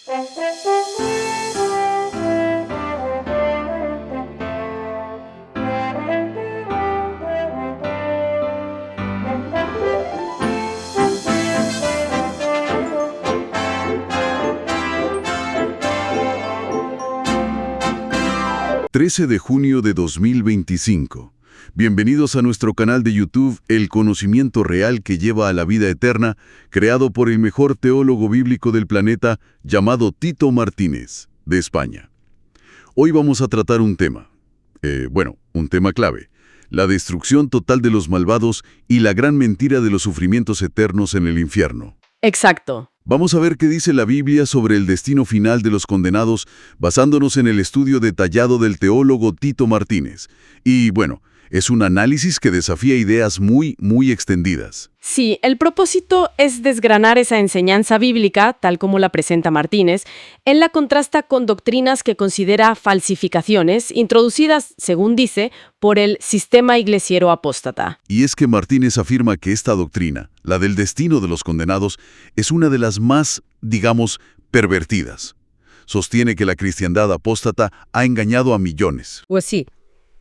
13 de junio de 2025. Bienvenidos a nuestro canal de YouTube El conocimiento real que lleva a la vida eterna, creado por el mejor teólogo bíblico del planeta, llamado Tito Martínez, de España. Hoy vamos a tratar un tema, un tema clave: la destrucción total de los malvados y la gran mentira de los sufrimientos eternos en el infierno. Exacto. Vamos a ver qué dice la Biblia sobre el destino final de los condenados, basándonos en el estudio detallado del teólogo Tito Martínez. Y es un análisis que desafía ideas muy extendidas. Sí, el propósito es desgranar esa enseñanza bíblica, tal como la presenta Martínez. Él la contrasta con doctrinas que considera falsificaciones, introducidas, según dice, por el sistema iglesiero apóstata. Y es que Martínez afirma que esta doctrina, la del destino de los condenados, es una de las más, pervertidas. Sostiene que la cristiandad apóstata ha engañado a millones. Pues sí.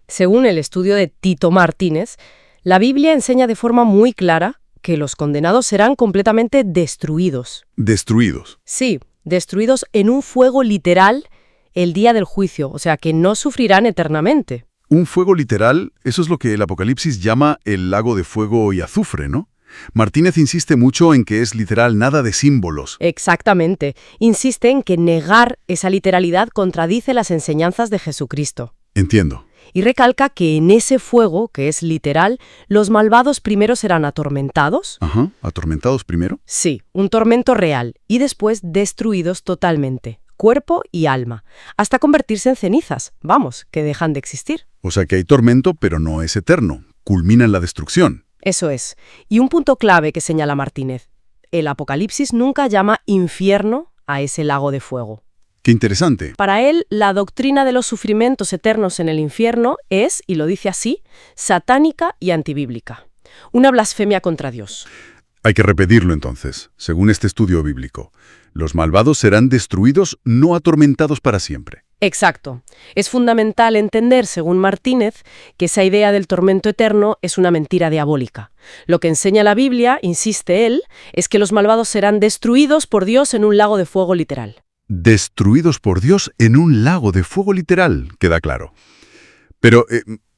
Según el estudio de Tito Martínez, la Biblia enseña de forma muy clara que los condenados serán completamente destruidos. ¿Destruidos? Sí, destruidos en un fuego literal el día del juicio, o sea que no sufrirán eternamente. Un fuego literal, eso es lo que el Apocalipsis llama el lago de fuego y azufre, ¿no? Martínez insiste mucho en que es literal, nada de símbolos. Exactamente. Insiste en que negar esa literalidad contradice las enseñanzas de Jesucristo. Entiendo. Y recalca que en ese fuego, que es literal, los malvados primero serán atormentados. Ajá, ¿atormentados primero? Sí, un tormento real, y después destruidos totalmente, cuerpo y alma, hasta convertirse en cenizas, que dejan de existir. O sea que hay tormento, pero no es eterno. Culmina en la destrucción. Eso es. Y un punto clave que señala Martínez: el Apocalipsis nunca llama infierno a ese lago de fuego. ¡Qué interesante! Para él, la doctrina de los sufrimientos eternos en el infierno es, y lo dice así, satánica y antibíblica. Una blasfemia contra Dios. Hay que repetirlo entonces. Según este estudio bíblico, los malvados serán destruidos, no atormentados para siempre. Exacto. Es fundamental entender, según Martínez, que esa idea del tormento eterno es una mentira diabólica. Lo que enseña la Biblia, insiste él, es que los malvados serán destruidos por Dios en un lago de fuego literal. Destruidos por Dios en un lago de fuego literal, queda claro. Pero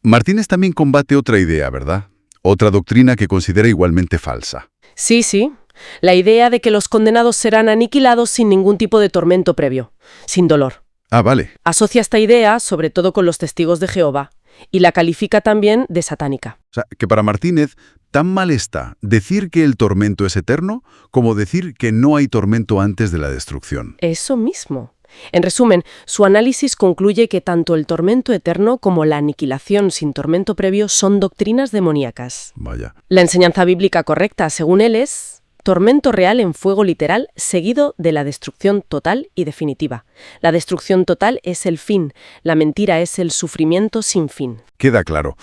Martínez también combate otra idea, ¿verdad? Otra doctrina que considera igualmente falsa. Sí. La idea de que los condenados serán aniquilados sin ningún tipo de tormento previo, sin dolor. Ah, vale. Asocia esta idea, sobre todo con los testigos de Jehová, y la califica también de satánica. O sea, que para Martínez, tan mal está decir que el tormento es eterno como decir que no hay tormento antes de la destrucción. Eso mismo. En resumen, su análisis concluye que tanto el tormento eterno como la aniquilación sin tormento previo son doctrinas demoníacas. Vaya. La enseñanza bíblica correcta, según él, es tormento real en fuego literal seguido de la destrucción total y definitiva. La destrucción total es el fin, la mentira es el sufrimiento sin fin. Queda claro.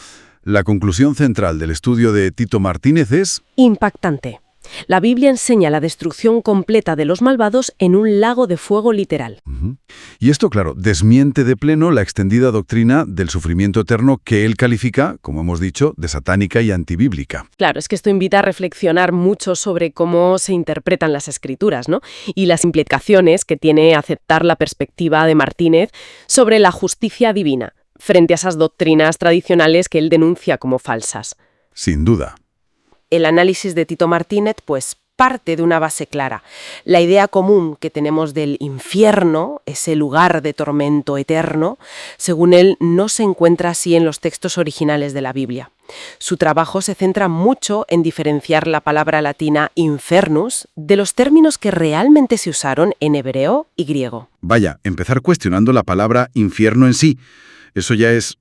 La conclusión central del estudio de Tito Martínez es impactante. La Biblia enseña la destrucción completa de los malvados en un lago de fuego literal. Y esto, claro, desmiente de pleno la extendida doctrina del sufrimiento eterno que él califica, como hemos dicho, de satánica y antibíblica. Claro, es que esto invita a reflexionar mucho sobre cómo se interpretan las Escrituras, ¿no? Y las implicaciones que tiene aceptar la perspectiva de Martínez sobre la justicia divina, frente a esas doctrinas tradicionales que él denuncia como falsas. Sin duda. El análisis de Tito Martínez, parte de una base clara. La idea común que tenemos del infierno, ese lugar de tormento eterno, según él, no se encuentra así en los textos originales de la Biblia. Su trabajo se centra mucho en diferenciar la palabra latina infernus de los términos que realmente se usaron en hebreo y griego. Vaya, empezar cuestionando la palabra infierno en sí. Eso ya es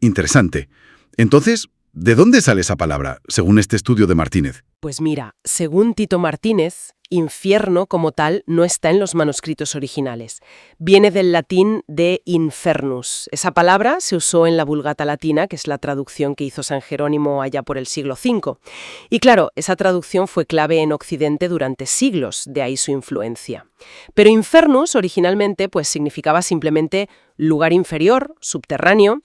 interesante. Entonces, ¿de dónde sale esa palabra, según este estudio de Martínez? Pues mira, según Tito Martínez, infierno como tal no está en los manuscritos originales. Viene del latín de infernus. Esa palabra se usó en la Vulgata latina, que es la traducción que hizo San Jerónimo allá por el siglo V. Y claro, esa traducción fue clave en Occidente durante siglos, de ahí su influencia. Pero infernus originalmente pues significaba simplemente lugar inferior, subterráneo,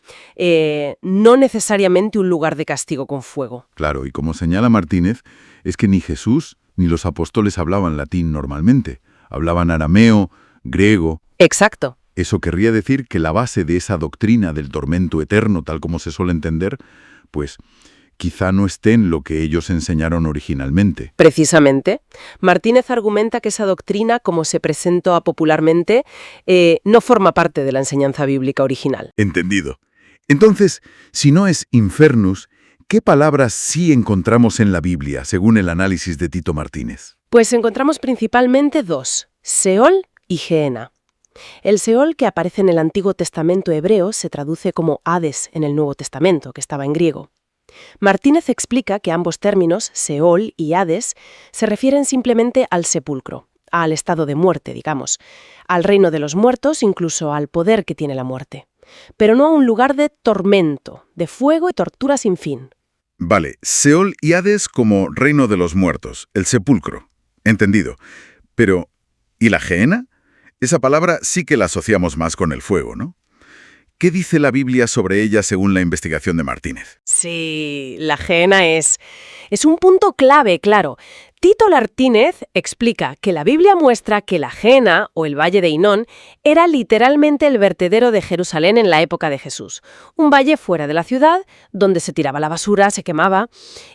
no necesariamente un lugar de castigo con fuego. Claro, y como señala Martínez, es que ni Jesús ni los apóstoles hablaban latín normalmente. Hablaban arameo, griego. Exacto. Eso querría decir que la base de esa doctrina del tormento eterno, tal como se suele entender, pues quizá no esté en lo que ellos enseñaron originalmente. Precisamente, Martínez argumenta que esa doctrina, como se presentó popularmente, no forma parte de la enseñanza bíblica original. Entendido. Entonces, si no es infernus, ¿qué palabras sí encontramos en la Biblia, según el análisis de Tito Martínez? Pues encontramos principalmente dos, Seol y Gehenna. El Seol, que aparece en el Antiguo Testamento hebreo, se traduce como Hades en el Nuevo Testamento, que estaba en griego. Martínez explica que ambos términos, Seol y Hades, se refieren simplemente al sepulcro, al estado de muerte, digamos, al reino de los muertos, incluso al poder que tiene la muerte, pero no a un lugar de tormento, de fuego y tortura sin fin. Vale, Seol y Hades como reino de los muertos, el sepulcro. Entendido. Pero, ¿y la Gehenna? Esa palabra sí que la asociamos más con el fuego, ¿no? ¿Qué dice la Biblia sobre ella según la investigación de Martínez? Sí, la Gehenna es un punto clave, claro. Tito Martínez explica que la Biblia muestra que la Gehenna, o el Valle de Hinón, era literalmente el vertedero de Jerusalén en la época de Jesús. Un valle fuera de la ciudad, donde se tiraba la basura, se quemaba,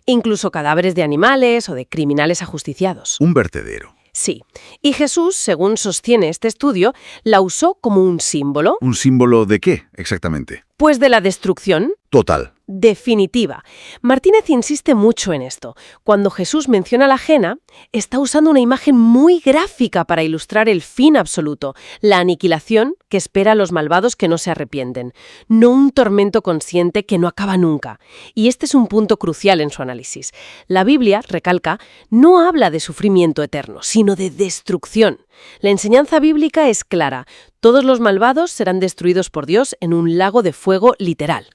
incluso cadáveres de animales o de criminales ajusticiados. Un vertedero. Sí, y Jesús, según sostiene este estudio, la usó como un símbolo. ¿Un símbolo de qué, exactamente? Pues de la destrucción Total. definitiva. Martínez insiste mucho en esto. Cuando Jesús menciona la Gehenna, está usando una imagen muy gráfica para ilustrar el fin absoluto, la aniquilación que espera a los malvados que no se arrepienten, no un tormento consciente que no acaba nunca. Y este es un punto crucial en su análisis. La Biblia, recalca, no habla de sufrimiento eterno, sino de destrucción. La enseñanza bíblica es clara. Todos los malvados serán destruidos por Dios en un lago de fuego literal.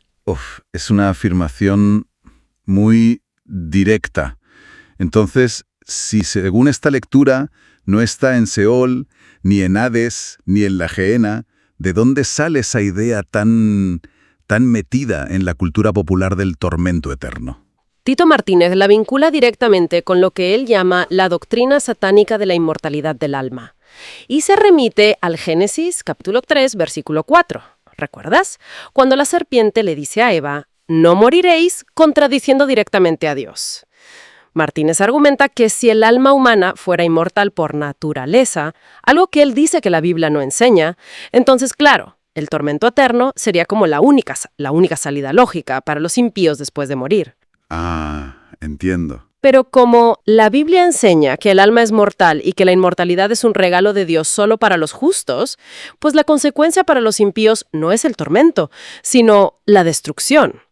Es una afirmación muy directa. Entonces, si según esta lectura no está en Seol, ni en Hades, ni en la Gehenna, ¿de dónde sale esa idea tan metida en la cultura popular del tormento eterno? Tito Martínez la vincula directamente con lo que él llama la doctrina satánica de la inmortalidad del alma. Y se remite al Génesis capítulo 3, versículo 4. ¿Recuerdas? Cuando la serpiente le dice a Eva, «No moriréis», contradiciendo directamente a Dios. Martínez argumenta que si el alma humana fuera inmortal por naturaleza, algo que él dice que la Biblia no enseña, entonces, claro, el tormento eterno sería como la única salida lógica para los impíos después de morir. Ah, entiendo. Pero como la Biblia enseña que el alma es mortal y que la inmortalidad es un regalo de Dios solo para los justos, pues la consecuencia para los impíos no es el tormento, sino la destrucción,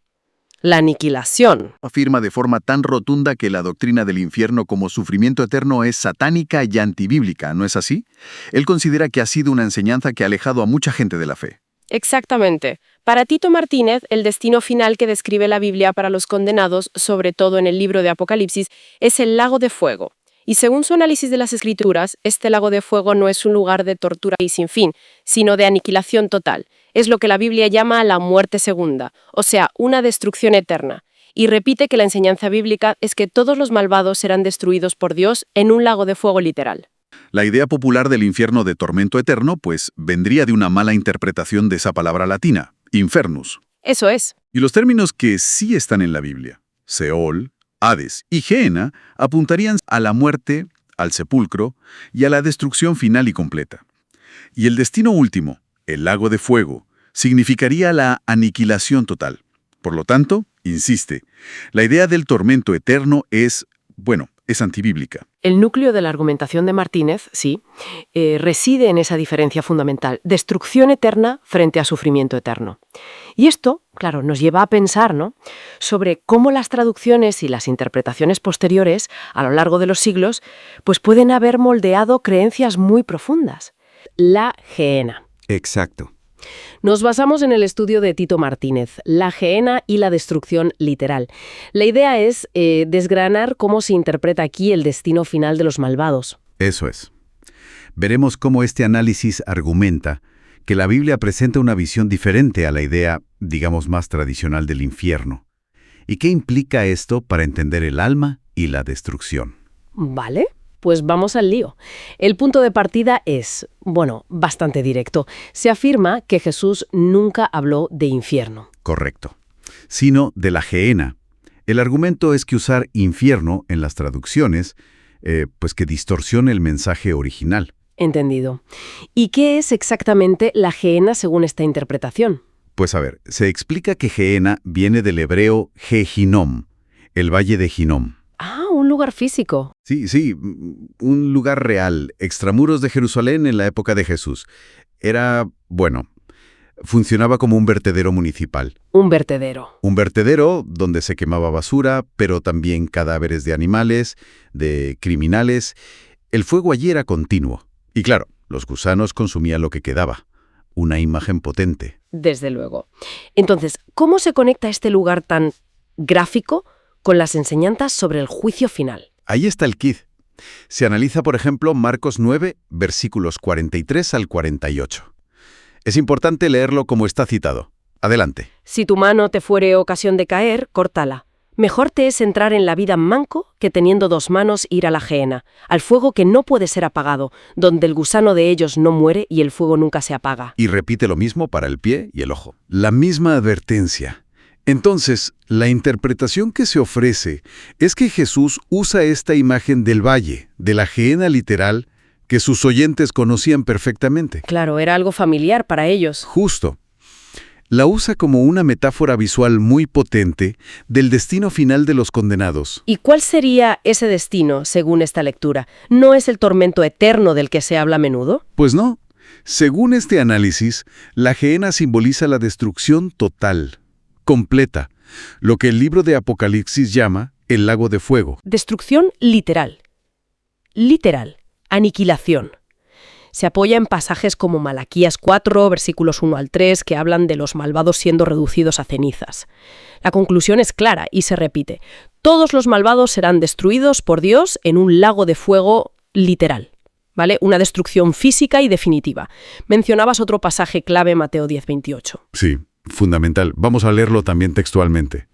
la aniquilación. Afirma de forma tan rotunda que la doctrina del infierno como sufrimiento eterno es satánica y antibíblica, ¿no es así? Él considera que ha sido una enseñanza que ha alejado a mucha gente de la fe. Exactamente. Para Tito Martínez, el destino final que describe la Biblia para los condenados, sobre todo en el libro de Apocalipsis, es el lago de fuego. Y según su análisis de las Escrituras, este lago de fuego no es un lugar de tortura y sin fin, sino de aniquilación total. Es lo que la Biblia llama la muerte segunda, o sea, una destrucción eterna. Y repite que la enseñanza bíblica es que todos los malvados serán destruidos por Dios en un lago de fuego literal. La idea popular del infierno de tormento eterno, pues, vendría de una mala interpretación de esa palabra latina, infernus. Eso es. Y los términos que sí están en la Biblia, Seol, Hades y Gehenna, apuntarían a la muerte, al sepulcro y a la destrucción final y completa. Y el destino último, el lago de fuego, significaría la aniquilación total. Por lo tanto, insiste, la idea del tormento eterno es, bueno, es antibíblica. El núcleo de la argumentación de Martínez, sí, reside en esa diferencia fundamental, destrucción eterna frente a sufrimiento eterno. Y esto, claro, nos lleva a pensar, ¿no?, sobre cómo las traducciones y las interpretaciones posteriores, a lo largo de los siglos, pues pueden haber moldeado creencias muy profundas. La gehenna. Exacto. Nos basamos en el estudio de Tito Martínez, la gehenna y la destrucción literal. La idea es desgranar cómo se interpreta aquí el destino final de los malvados. Eso es. Veremos cómo este análisis argumenta que la Biblia presenta una visión diferente a la idea, digamos, más tradicional del infierno. ¿Y qué implica esto para entender el alma y la destrucción? ¿Vale? Pues vamos al lío. El punto de partida es, bueno, bastante directo. Se afirma que Jesús nunca habló de infierno. Correcto. Sino de la gehenna. El argumento es que usar infierno en las traducciones, pues que distorsiona el mensaje original. Entendido. ¿Y qué es exactamente la gehenna según esta interpretación? Pues a ver, se explica que gehenna viene del hebreo Gehinom, el valle de Hinnom. Ah, un lugar físico. Sí, un lugar real, extramuros de Jerusalén en la época de Jesús. Era, bueno, funcionaba como un vertedero municipal. Un vertedero. Un vertedero donde se quemaba basura, pero también cadáveres de animales, de criminales. El fuego allí era continuo. Y claro, los gusanos consumían lo que quedaba. Una imagen potente. Desde luego. Entonces, ¿cómo se conecta este lugar tan gráfico con las enseñanzas sobre el juicio final? Ahí está el quid. Se analiza, por ejemplo, Marcos 9, versículos 43 al 48. Es importante leerlo como está citado. Adelante. Si tu mano te fuere ocasión de caer, córtala. Mejor te es entrar en la vida manco que teniendo dos manos ir a la gehenna, al fuego que no puede ser apagado, donde el gusano de ellos no muere y el fuego nunca se apaga. Y repite lo mismo para el pie y el ojo. La misma advertencia. Entonces, la interpretación que se ofrece es que Jesús usa esta imagen del valle, de la gehenna literal, que sus oyentes conocían perfectamente. Claro, era algo familiar para ellos. Justo. La usa como una metáfora visual muy potente del destino final de los condenados. ¿Y cuál sería ese destino, según esta lectura? ¿No es el tormento eterno del que se habla a menudo? Pues no. Según este análisis, la gehenna simboliza la destrucción total, completa, lo que el libro de Apocalipsis llama el lago de fuego. Destrucción literal. Literal. Aniquilación. Se apoya en pasajes como Malaquías 4, versículos 1 al 3, que hablan de los malvados siendo reducidos a cenizas. La conclusión es clara y se repite. Todos los malvados serán destruidos por Dios en un lago de fuego literal. ¿Vale? Una destrucción física y definitiva. Mencionabas otro pasaje clave, Mateo 10:28. Sí, fundamental. Vamos a leerlo también textualmente.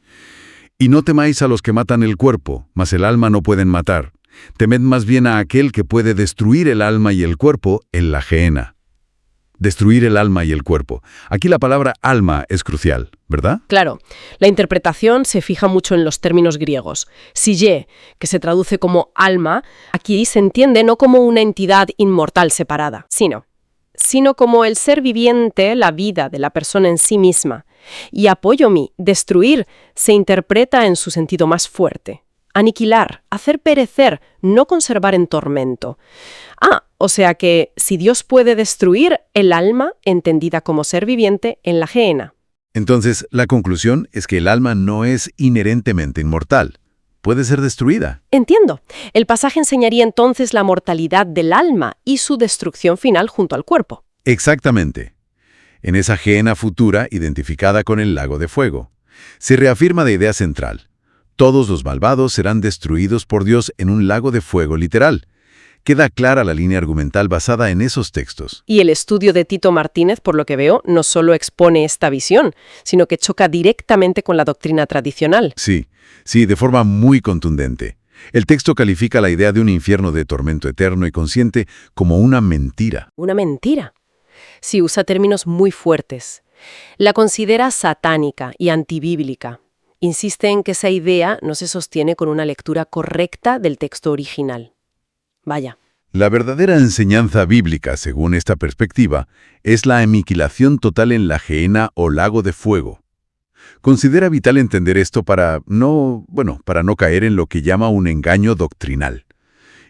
Y no temáis a los que matan el cuerpo, mas el alma no pueden matar. Temed más bien a aquel que puede destruir el alma y el cuerpo en la gehenna. Destruir el alma y el cuerpo. Aquí la palabra alma es crucial, ¿verdad? Claro, la interpretación se fija mucho en los términos griegos. Psyche, que se traduce como alma, aquí se entiende no como una entidad inmortal separada, sino como el ser viviente, la vida de la persona en sí misma. Y apoyomi, destruir, se interpreta en su sentido más fuerte. Aniquilar, hacer perecer, no conservar en tormento. O sea que si Dios puede destruir el alma, entendida como ser viviente, en la gehenna. Entonces, la conclusión es que el alma no es inherentemente inmortal. Puede ser destruida. Entiendo. El pasaje enseñaría entonces la mortalidad del alma y su destrucción final junto al cuerpo. Exactamente. En esa gehenna futura, identificada con el lago de fuego, se reafirma la idea central. Todos los malvados serán destruidos por Dios en un lago de fuego literal. Queda clara la línea argumental basada en esos textos. Y el estudio de Tito Martínez, por lo que veo, no solo expone esta visión, sino que choca directamente con la doctrina tradicional. Sí, de forma muy contundente. El texto califica la idea de un infierno de tormento eterno y consciente como una mentira. ¿Una mentira? Sí, usa términos muy fuertes. La considera satánica y antibíblica. Insiste en que esa idea no se sostiene con una lectura correcta del texto original. Vaya. La verdadera enseñanza bíblica, según esta perspectiva, es la aniquilación total en la gehenna o lago de fuego. Considera vital entender esto para no caer en lo que llama un engaño doctrinal.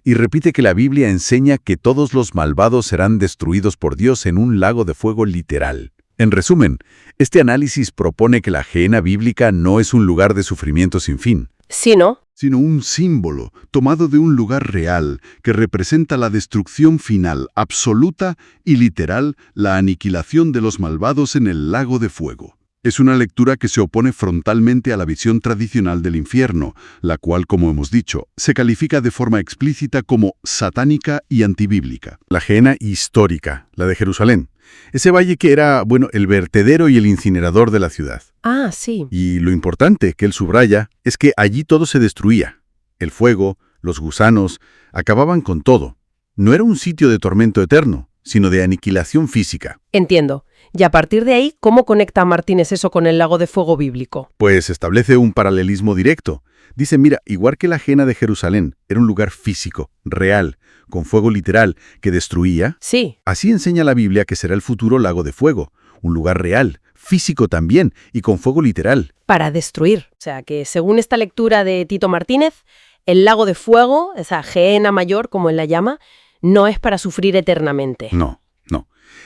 Y repite que la Biblia enseña que todos los malvados serán destruidos por Dios en un lago de fuego literal. En resumen, este análisis propone que la Gehenna bíblica no es un lugar de sufrimiento sin fin, Sí, ¿no? sino un símbolo tomado de un lugar real que representa la destrucción final, absoluta y literal, la aniquilación de los malvados en el lago de fuego. Es una lectura que se opone frontalmente a la visión tradicional del infierno, la cual, como hemos dicho, se califica de forma explícita como satánica y antibíblica. la Gehenna histórica, la de Jerusalén. Ese valle que era, el vertedero y el incinerador de la ciudad. Ah, sí. Y lo importante que él subraya es que allí todo se destruía. El fuego, los gusanos, acababan con todo. No era un sitio de tormento eterno, sino de aniquilación física. Entiendo. Y a partir de ahí, ¿cómo conecta Martínez eso con el lago de fuego bíblico? Pues establece un paralelismo directo. Dice, mira, igual que la Gehenna de Jerusalén era un lugar físico, real, con fuego literal, que destruía, Sí. así enseña la Biblia que será el futuro lago de fuego, un lugar real, físico también, y con fuego literal. Para destruir. O sea, que según esta lectura de Tito Martínez, el lago de fuego, esa Gehenna mayor, como él la llama, no es para sufrir eternamente. No.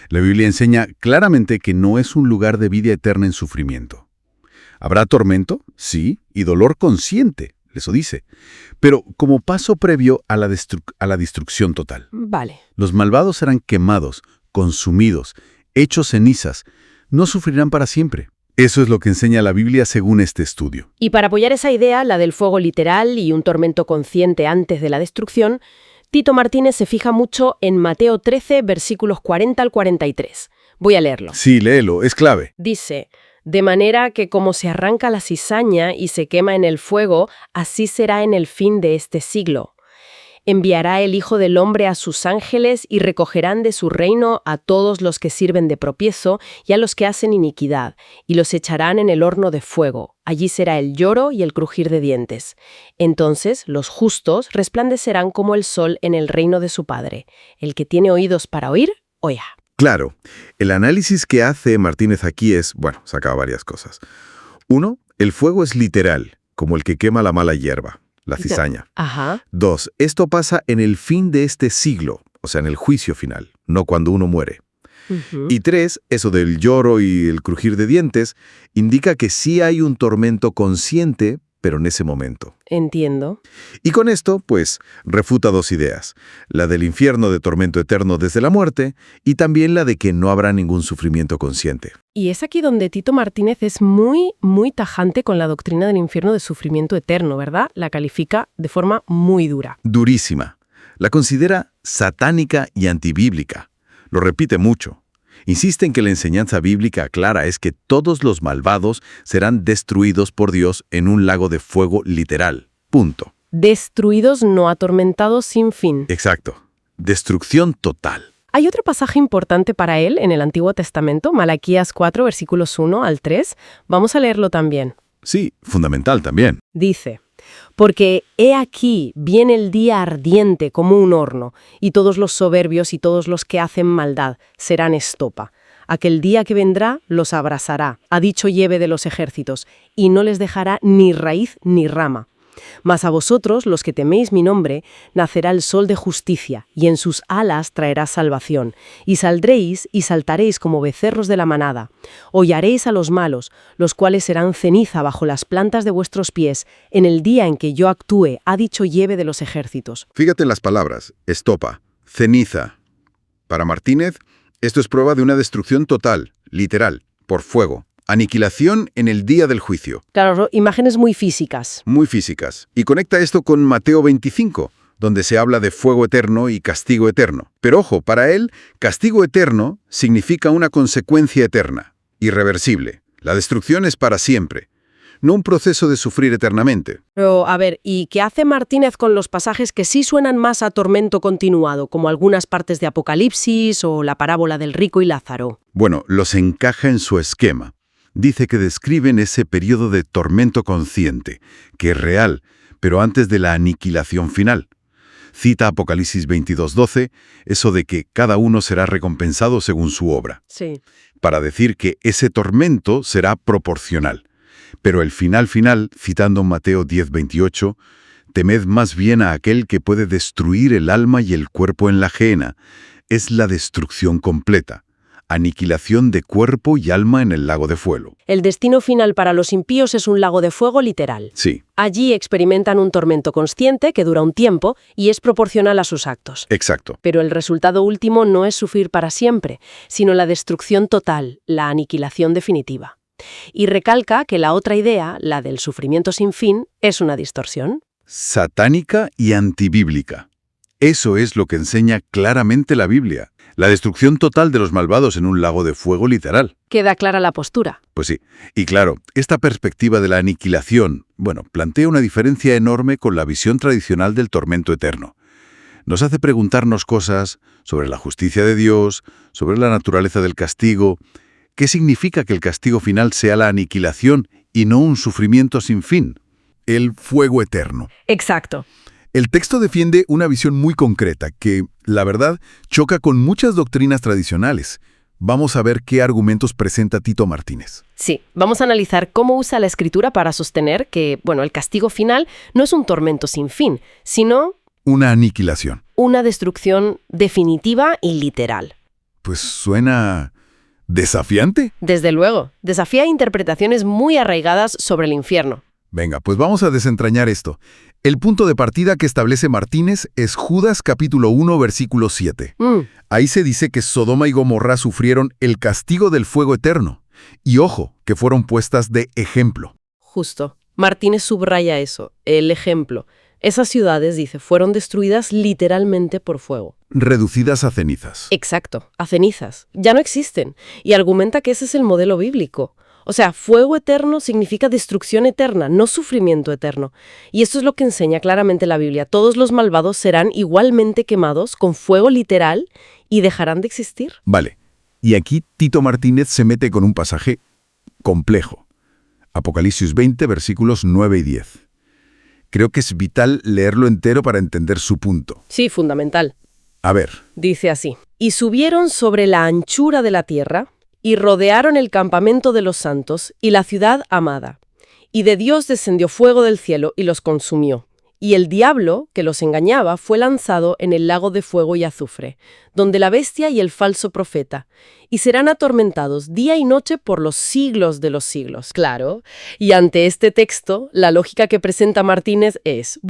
La Biblia enseña claramente que no es un lugar de vida eterna en sufrimiento. ¿Habrá tormento? Sí, y dolor consciente, eso dice, pero como paso previo a la destrucción total. Vale. Los malvados serán quemados, consumidos, hechos cenizas, no sufrirán para siempre. Eso es lo que enseña la Biblia según este estudio. Y para apoyar esa idea, la del fuego literal y un tormento consciente antes de la destrucción, Tito Martínez se fija mucho en Mateo 13, versículos 40 al 43. Voy a leerlo. Sí, léelo, es clave. Dice, de manera que como se arranca la cizaña y se quema en el fuego, así será en el fin de este siglo. Enviará el Hijo del Hombre a sus ángeles y recogerán de su reino a todos los que sirven de tropiezo y a los que hacen iniquidad, y los echarán en el horno de fuego. Allí será el lloro y el crujir de dientes. Entonces los justos resplandecerán como el sol en el reino de su Padre. El que tiene oídos para oír, oiga. Claro, el análisis que hace Martínez aquí es, saca varias cosas. Uno, el fuego es literal, como el que quema la mala hierba, la cizaña. Ajá. 2, esto pasa en el fin de este siglo, o sea, en el juicio final, no cuando uno muere. Ujú. Y 3, eso del lloro y el crujir de dientes, indica que sí hay un tormento consciente, pero en ese momento. Entiendo. Y con esto, refuta dos ideas. La del infierno de tormento eterno desde la muerte y también la de que no habrá ningún sufrimiento consciente. Y es aquí donde Tito Martínez es muy, muy tajante con la doctrina del infierno de sufrimiento eterno, ¿verdad? La califica de forma muy dura. Durísima. La considera satánica y antibíblica. Lo repite mucho. Insiste en que la enseñanza bíblica clara es que todos los malvados serán destruidos por Dios en un lago de fuego literal. Punto. Destruidos, no atormentados, sin fin. Exacto. Destrucción total. Hay otro pasaje importante para él en el Antiguo Testamento, Malaquías 4, versículos 1 al 3. Vamos a leerlo también. Sí, fundamental también. Dice, porque he aquí viene el día ardiente como un horno, y todos los soberbios y todos los que hacen maldad serán estopa. Aquel día que vendrá los abrasará, ha dicho Yahvé de los ejércitos, y no les dejará ni raíz ni rama. Mas a vosotros, los que teméis mi nombre, nacerá el sol de justicia, y en sus alas traerá salvación. Y saldréis y saltaréis como becerros de la manada. Hollaréis a los malos, los cuales serán ceniza bajo las plantas de vuestros pies, en el día en que yo actúe, ha dicho Yahvé de los ejércitos. Fíjate en las palabras, estopa, ceniza. Para Martínez, esto es prueba de una destrucción total, literal, por fuego. Aniquilación en el día del juicio. Claro, imágenes muy físicas. Muy físicas. Y conecta esto con Mateo 25, donde se habla de fuego eterno y castigo eterno. Pero ojo, para él, castigo eterno significa una consecuencia eterna, irreversible. La destrucción es para siempre, no un proceso de sufrir eternamente. Pero, a ver, ¿y qué hace Martínez con los pasajes que sí suenan más a tormento continuado, como algunas partes de Apocalipsis o la parábola del rico y Lázaro? Bueno, los encaja en su esquema. Dice que describen ese periodo de tormento consciente, que es real, pero antes de la aniquilación final. Cita Apocalipsis 22:12, eso de que cada uno será recompensado según su obra, Sí. para decir que ese tormento será proporcional. Pero el final, citando Mateo 10:28, temed más bien a aquel que puede destruir el alma y el cuerpo en la gehenna, es la destrucción completa, aniquilación de cuerpo y alma en el lago de fuego. El destino final para los impíos es un lago de fuego literal. Sí, Allí experimentan un tormento consciente que dura un tiempo y es proporcional a sus actos. exacto. Pero el resultado último no es sufrir para siempre, sino la destrucción total, la aniquilación definitiva. Y recalca que la otra idea, la del sufrimiento sin fin, es una distorsión. Satánica y antibíblica. Eso es lo que enseña claramente la Biblia. La destrucción total de los malvados en un lago de fuego literal. Queda clara la postura. Pues sí. Y claro, esta perspectiva de la aniquilación, plantea una diferencia enorme con la visión tradicional del tormento eterno. Nos hace preguntarnos cosas sobre la justicia de Dios, sobre la naturaleza del castigo. ¿Qué significa que el castigo final sea la aniquilación y no un sufrimiento sin fin? El fuego eterno. Exacto. El texto defiende una visión muy concreta que, la verdad, choca con muchas doctrinas tradicionales. Vamos a ver qué argumentos presenta Tito Martínez. Sí, vamos a analizar cómo usa la escritura para sostener que, el castigo final no es un tormento sin fin, sino Una aniquilación. una destrucción definitiva y literal. Pues suena desafiante. Desde luego, desafía interpretaciones muy arraigadas sobre el infierno. Venga, pues vamos a desentrañar esto. El punto de partida que establece Martínez es Judas capítulo 1, versículo 7. Ahí se dice que Sodoma y Gomorra sufrieron el castigo del fuego eterno. Y ojo, que fueron puestas de ejemplo. Justo. Martínez subraya eso, el ejemplo. Esas ciudades, dice, fueron destruidas literalmente por fuego. Reducidas a cenizas. Exacto, a cenizas. Ya no existen. Y argumenta que ese es el modelo bíblico. O sea, fuego eterno significa destrucción eterna, no sufrimiento eterno. Y esto es lo que enseña claramente la Biblia. Todos los malvados serán igualmente quemados con fuego literal y dejarán de existir. Vale. Y aquí Tito Martínez se mete con un pasaje complejo. Apocalipsis 20, versículos 9 y 10. Creo que es vital leerlo entero para entender su punto. Sí, fundamental. A ver. Dice así: y subieron sobre la anchura de la tierra, y rodearon el campamento de los santos y la ciudad amada. Y de Dios descendió fuego del cielo y los consumió. Y el diablo, que los engañaba, fue lanzado en el lago de fuego y azufre, donde la bestia y el falso profeta, y serán atormentados día y noche por los siglos de los siglos. Claro, y ante este texto, la lógica que presenta Martínez es,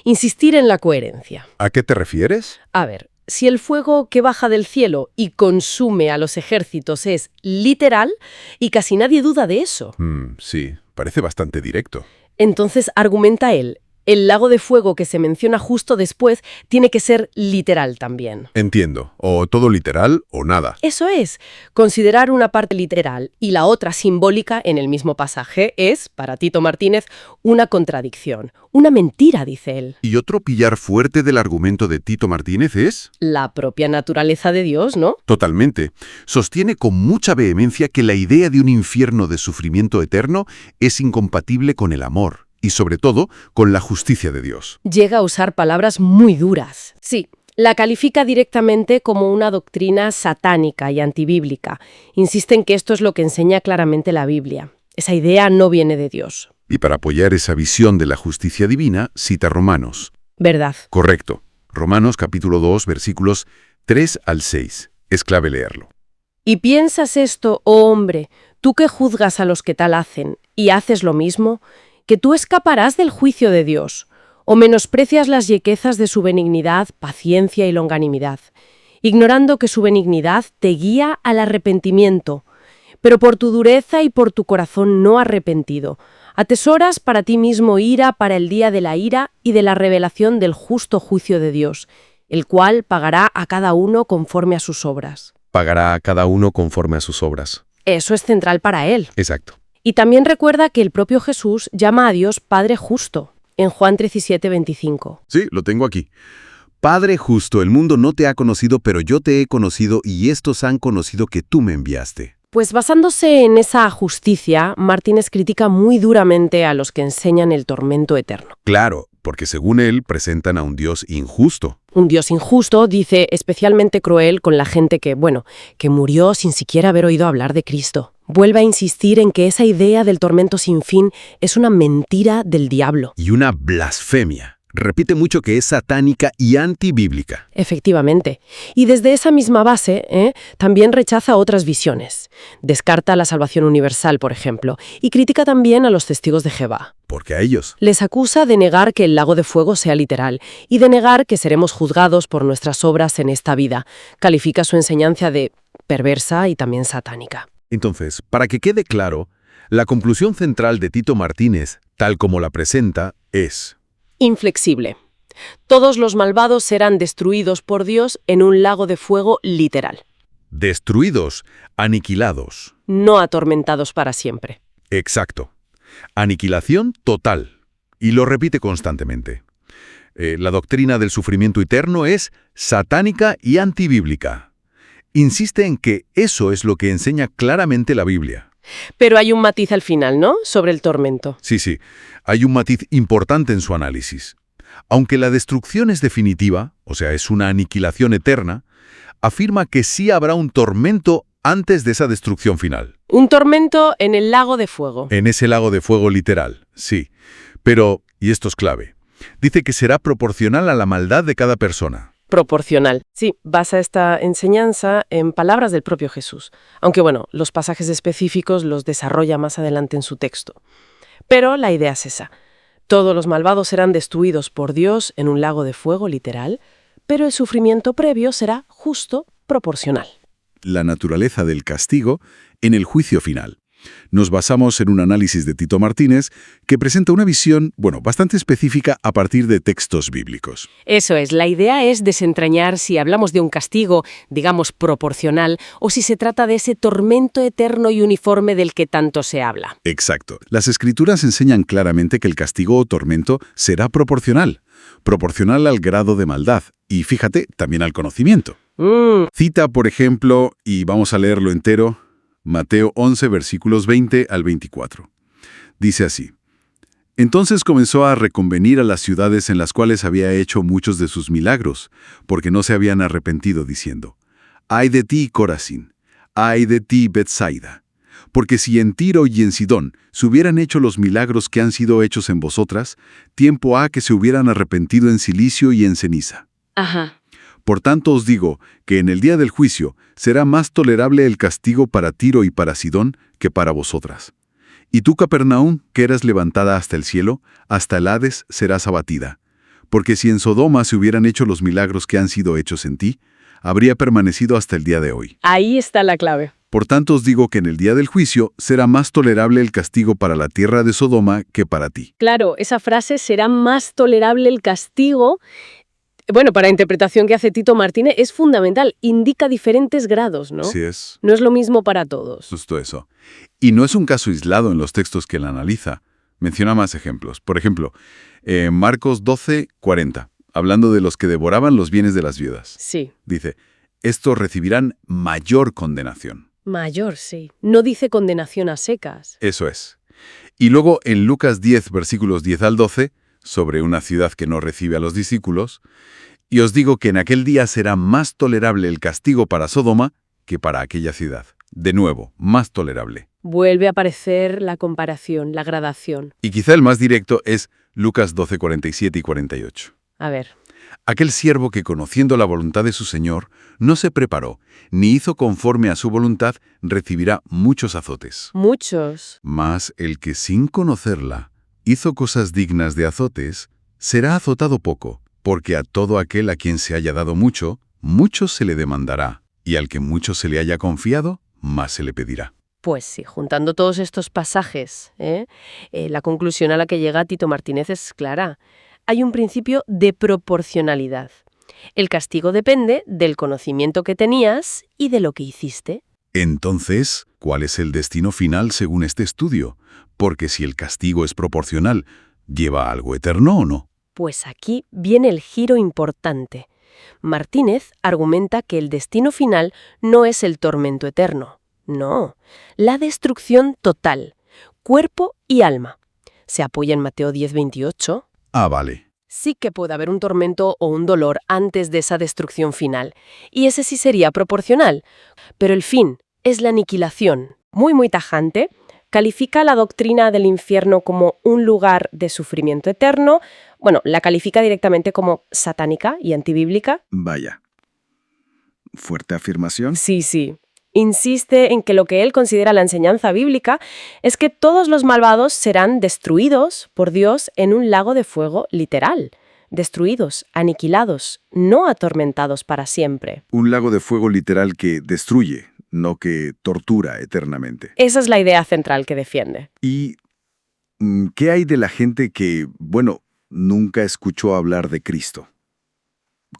insistir en la coherencia. ¿A qué te refieres? A ver, si el fuego que baja del cielo y consume a los ejércitos es literal, y casi nadie duda de eso, Sí, parece bastante directo. entonces argumenta él, el lago de fuego que se menciona justo después tiene que ser literal también. Entiendo. O todo literal o nada. Eso es, considerar una parte literal y la otra simbólica en el mismo pasaje es, para Tito Martínez, una contradicción, una mentira, dice él. Y otro pillar fuerte del argumento de Tito Martínez es... La propia naturaleza de Dios, ¿no? Totalmente. Sostiene con mucha vehemencia que la idea de un infierno de sufrimiento eterno es incompatible con el amor y, sobre todo, con la justicia de Dios. Llega a usar palabras muy duras. Sí, la califica directamente como una doctrina satánica y antibíblica. Insiste en que esto es lo que enseña claramente la Biblia. Esa idea no viene de Dios. Y para apoyar esa visión de la justicia divina, cita Romanos. ¿Verdad? Correcto. Romanos capítulo 2, versículos 3 al 6. Es clave leerlo. ¿Y piensas esto, oh hombre, tú que juzgas a los que tal hacen, y haces lo mismo, que tú escaparás del juicio de Dios, o menosprecias las riquezas de su benignidad, paciencia y longanimidad, ignorando que su benignidad te guía al arrepentimiento, pero por tu dureza y por tu corazón no arrepentido, atesoras para ti mismo ira para el día de la ira y de la revelación del justo juicio de Dios, el cual pagará a cada uno conforme a sus obras. Pagará a cada uno conforme a sus obras. Eso es central para él. Exacto. Y también recuerda que el propio Jesús llama a Dios Padre Justo, en Juan 17:25. Sí, lo tengo aquí. Padre justo, el mundo no te ha conocido, pero yo te he conocido y estos han conocido que tú me enviaste. Pues basándose en esa justicia, Martínez critica muy duramente a los que enseñan el tormento eterno. Claro, porque según él presentan a un Dios injusto. Un Dios injusto, dice, especialmente cruel con la gente que murió sin siquiera haber oído hablar de Cristo. Vuelve a insistir en que esa idea del tormento sin fin es una mentira del diablo. Y una blasfemia. Repite mucho que es satánica y antibíblica. Efectivamente. Y desde esa misma base, también rechaza otras visiones. Descarta la salvación universal, por ejemplo, y critica también a los testigos de Jehová. Porque a ellos. Les acusa de negar que el lago de fuego sea literal y de negar que seremos juzgados por nuestras obras en esta vida. Califica su enseñanza de perversa y también satánica. Entonces, para que quede claro, la conclusión central de Tito Martínez, tal como la presenta, es: inflexible. Todos los malvados serán destruidos por Dios en un lago de fuego literal. destruidos, aniquilados. No atormentados para siempre. Exacto. Aniquilación total. Y lo repite constantemente. La doctrina del sufrimiento eterno es satánica y antibíblica. Insiste en que eso es lo que enseña claramente la Biblia. Pero hay un matiz al final, ¿no? Sobre el tormento. Sí. Hay un matiz importante en su análisis. Aunque la destrucción es definitiva, o sea, es una aniquilación eterna, afirma que sí habrá un tormento antes de esa destrucción final. Un tormento en el lago de fuego. En ese lago de fuego literal, sí. Pero, y esto es clave, dice que será proporcional a la maldad de cada persona. Proporcional. Sí, basa esta enseñanza en palabras del propio Jesús. Aunque los pasajes específicos los desarrolla más adelante en su texto. Pero la idea es esa. Todos los malvados serán destruidos por Dios en un lago de fuego literal, pero el sufrimiento previo será justo proporcional. La naturaleza del castigo en el juicio final. Nos basamos en un análisis de Tito Martínez que presenta una visión, bastante específica a partir de textos bíblicos. Eso es, la idea es desentrañar si hablamos de un castigo, digamos, proporcional, o si se trata de ese tormento eterno y uniforme del que tanto se habla. Exacto. Las Escrituras enseñan claramente que el castigo o tormento será proporcional al grado de maldad y, fíjate, también al conocimiento. Cita, por ejemplo, y vamos a leerlo entero, Mateo 11, versículos 20 al 24. Dice así: Entonces comenzó a reconvenir a las ciudades en las cuales había hecho muchos de sus milagros, porque no se habían arrepentido, diciendo: ¡Ay de ti, Corazín! ¡Ay de ti, Betsaida! Porque si en Tiro y en Sidón se hubieran hecho los milagros que han sido hechos en vosotras, tiempo ha que se hubieran arrepentido en cilicio y en ceniza. Ajá. Por tanto os digo que en el día del juicio será más tolerable el castigo para Tiro y para Sidón que para vosotras. Y tú, Capernaum, que eras levantada hasta el cielo, hasta el Hades serás abatida. Porque si en Sodoma se hubieran hecho los milagros que han sido hechos en ti, habría permanecido hasta el día de hoy. Ahí está la clave. Por tanto os digo que en el día del juicio será más tolerable el castigo para la tierra de Sodoma que para ti. Claro, esa frase, será más tolerable el castigo. Para la interpretación que hace Tito Martínez es fundamental, indica diferentes grados, ¿no? Sí es. No es lo mismo para todos. Justo eso. Y no es un caso aislado en los textos que él analiza. Menciona más ejemplos. Por ejemplo, Marcos 12, 40, hablando de los que devoraban los bienes de las viudas. Sí. Dice: estos recibirán mayor condenación. Mayor, sí. No dice condenación a secas. Eso es. Y luego en Lucas 10, versículos 10 al 12, sobre una ciudad que no recibe a los discípulos: y os digo que en aquel día será más tolerable el castigo para Sodoma que para aquella ciudad. De nuevo, más tolerable. Vuelve a aparecer la comparación, la gradación. Y quizá el más directo es Lucas 12, 47 y 48. A ver. Aquel siervo que, conociendo la voluntad de su Señor, no se preparó, ni hizo conforme a su voluntad, recibirá muchos azotes. Muchos. Mas el que, sin conocerla, hizo cosas dignas de azotes, será azotado poco, porque a todo aquel a quien se haya dado mucho, mucho se le demandará, y al que mucho se le haya confiado, más se le pedirá. Pues sí, juntando todos estos pasajes, la conclusión a la que llega Tito Martínez es clara. Hay un principio de proporcionalidad. El castigo depende del conocimiento que tenías y de lo que hiciste. Entonces, ¿cuál es el destino final según este estudio? Porque si el castigo es proporcional, ¿lleva a algo eterno o no? Pues aquí viene el giro importante. Martínez argumenta que el destino final no es el tormento eterno. No, la destrucción total, cuerpo y alma. Se apoya en Mateo 10, 28. Ah, vale. Sí que puede haber un tormento o un dolor antes de esa destrucción final, y ese sí sería proporcional. Pero el fin es la aniquilación. Muy tajante, califica la doctrina del infierno como un lugar de sufrimiento eterno. Bueno, la califica directamente como satánica y antibíblica. Vaya. Fuerte afirmación. Sí. Insiste en que lo que él considera la enseñanza bíblica es que todos los malvados serán destruidos por Dios en un lago de fuego literal. Destruidos, aniquilados, no atormentados para siempre. Un lago de fuego literal que destruye, no que tortura eternamente. Esa es la idea central que defiende. ¿Y qué hay de la gente que, nunca escuchó hablar de Cristo?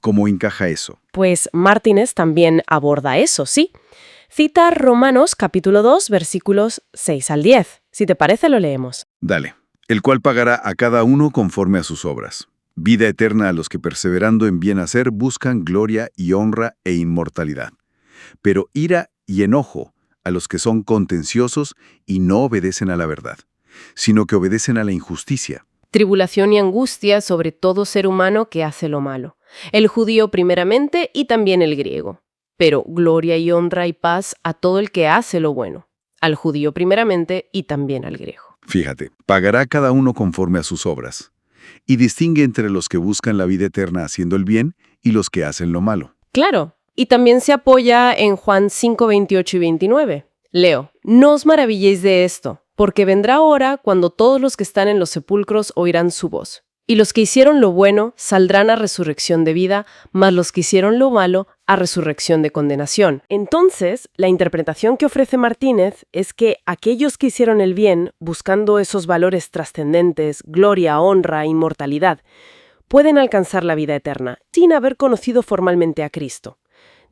¿Cómo encaja eso? Pues Martínez también aborda eso, sí. Cita Romanos capítulo 2, versículos 6 al 10. Si te parece, lo leemos. Dale. El cual pagará a cada uno conforme a sus obras. Vida eterna a los que perseverando en bien hacer buscan gloria y honra e inmortalidad. Pero ira y enojo a los que son contenciosos y no obedecen a la verdad, sino que obedecen a la injusticia. Tribulación y angustia sobre todo ser humano que hace lo malo. El judío primeramente y también el griego. Pero gloria y honra y paz a todo el que hace lo bueno. Al judío primeramente y también al griego. Fíjate, pagará cada uno conforme a sus obras. Y distingue entre los que buscan la vida eterna haciendo el bien y los que hacen lo malo. Claro, y también se apoya en Juan 5, 28 y 29. Leo, no os maravilléis de esto, porque vendrá hora cuando todos los que están en los sepulcros oirán su voz. Y los que hicieron lo bueno saldrán a resurrección de vida, mas los que hicieron lo malo a resurrección de condenación. Entonces, la interpretación que ofrece Martínez es que aquellos que hicieron el bien, buscando esos valores trascendentes, gloria, honra, inmortalidad, pueden alcanzar la vida eterna, sin haber conocido formalmente a Cristo.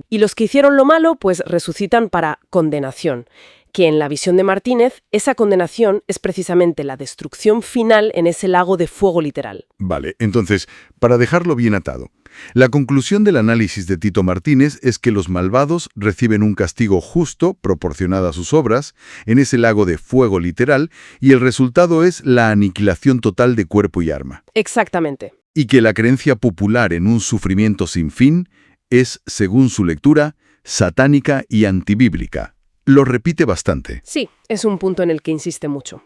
Y los que hicieron lo malo, pues resucitan para condenación, que en la visión de Martínez, esa condenación es precisamente la destrucción final en ese lago de fuego literal. Vale, entonces, para dejarlo bien atado, la conclusión del análisis de Tito Martínez es que los malvados reciben un castigo justo, proporcionado a sus obras, en ese lago de fuego literal, y el resultado es la aniquilación total de cuerpo y alma. Exactamente. Y que la creencia popular en un sufrimiento sin fin es, según su lectura, satánica y antibíblica. Lo repite bastante. Sí, es un punto en el que insiste mucho.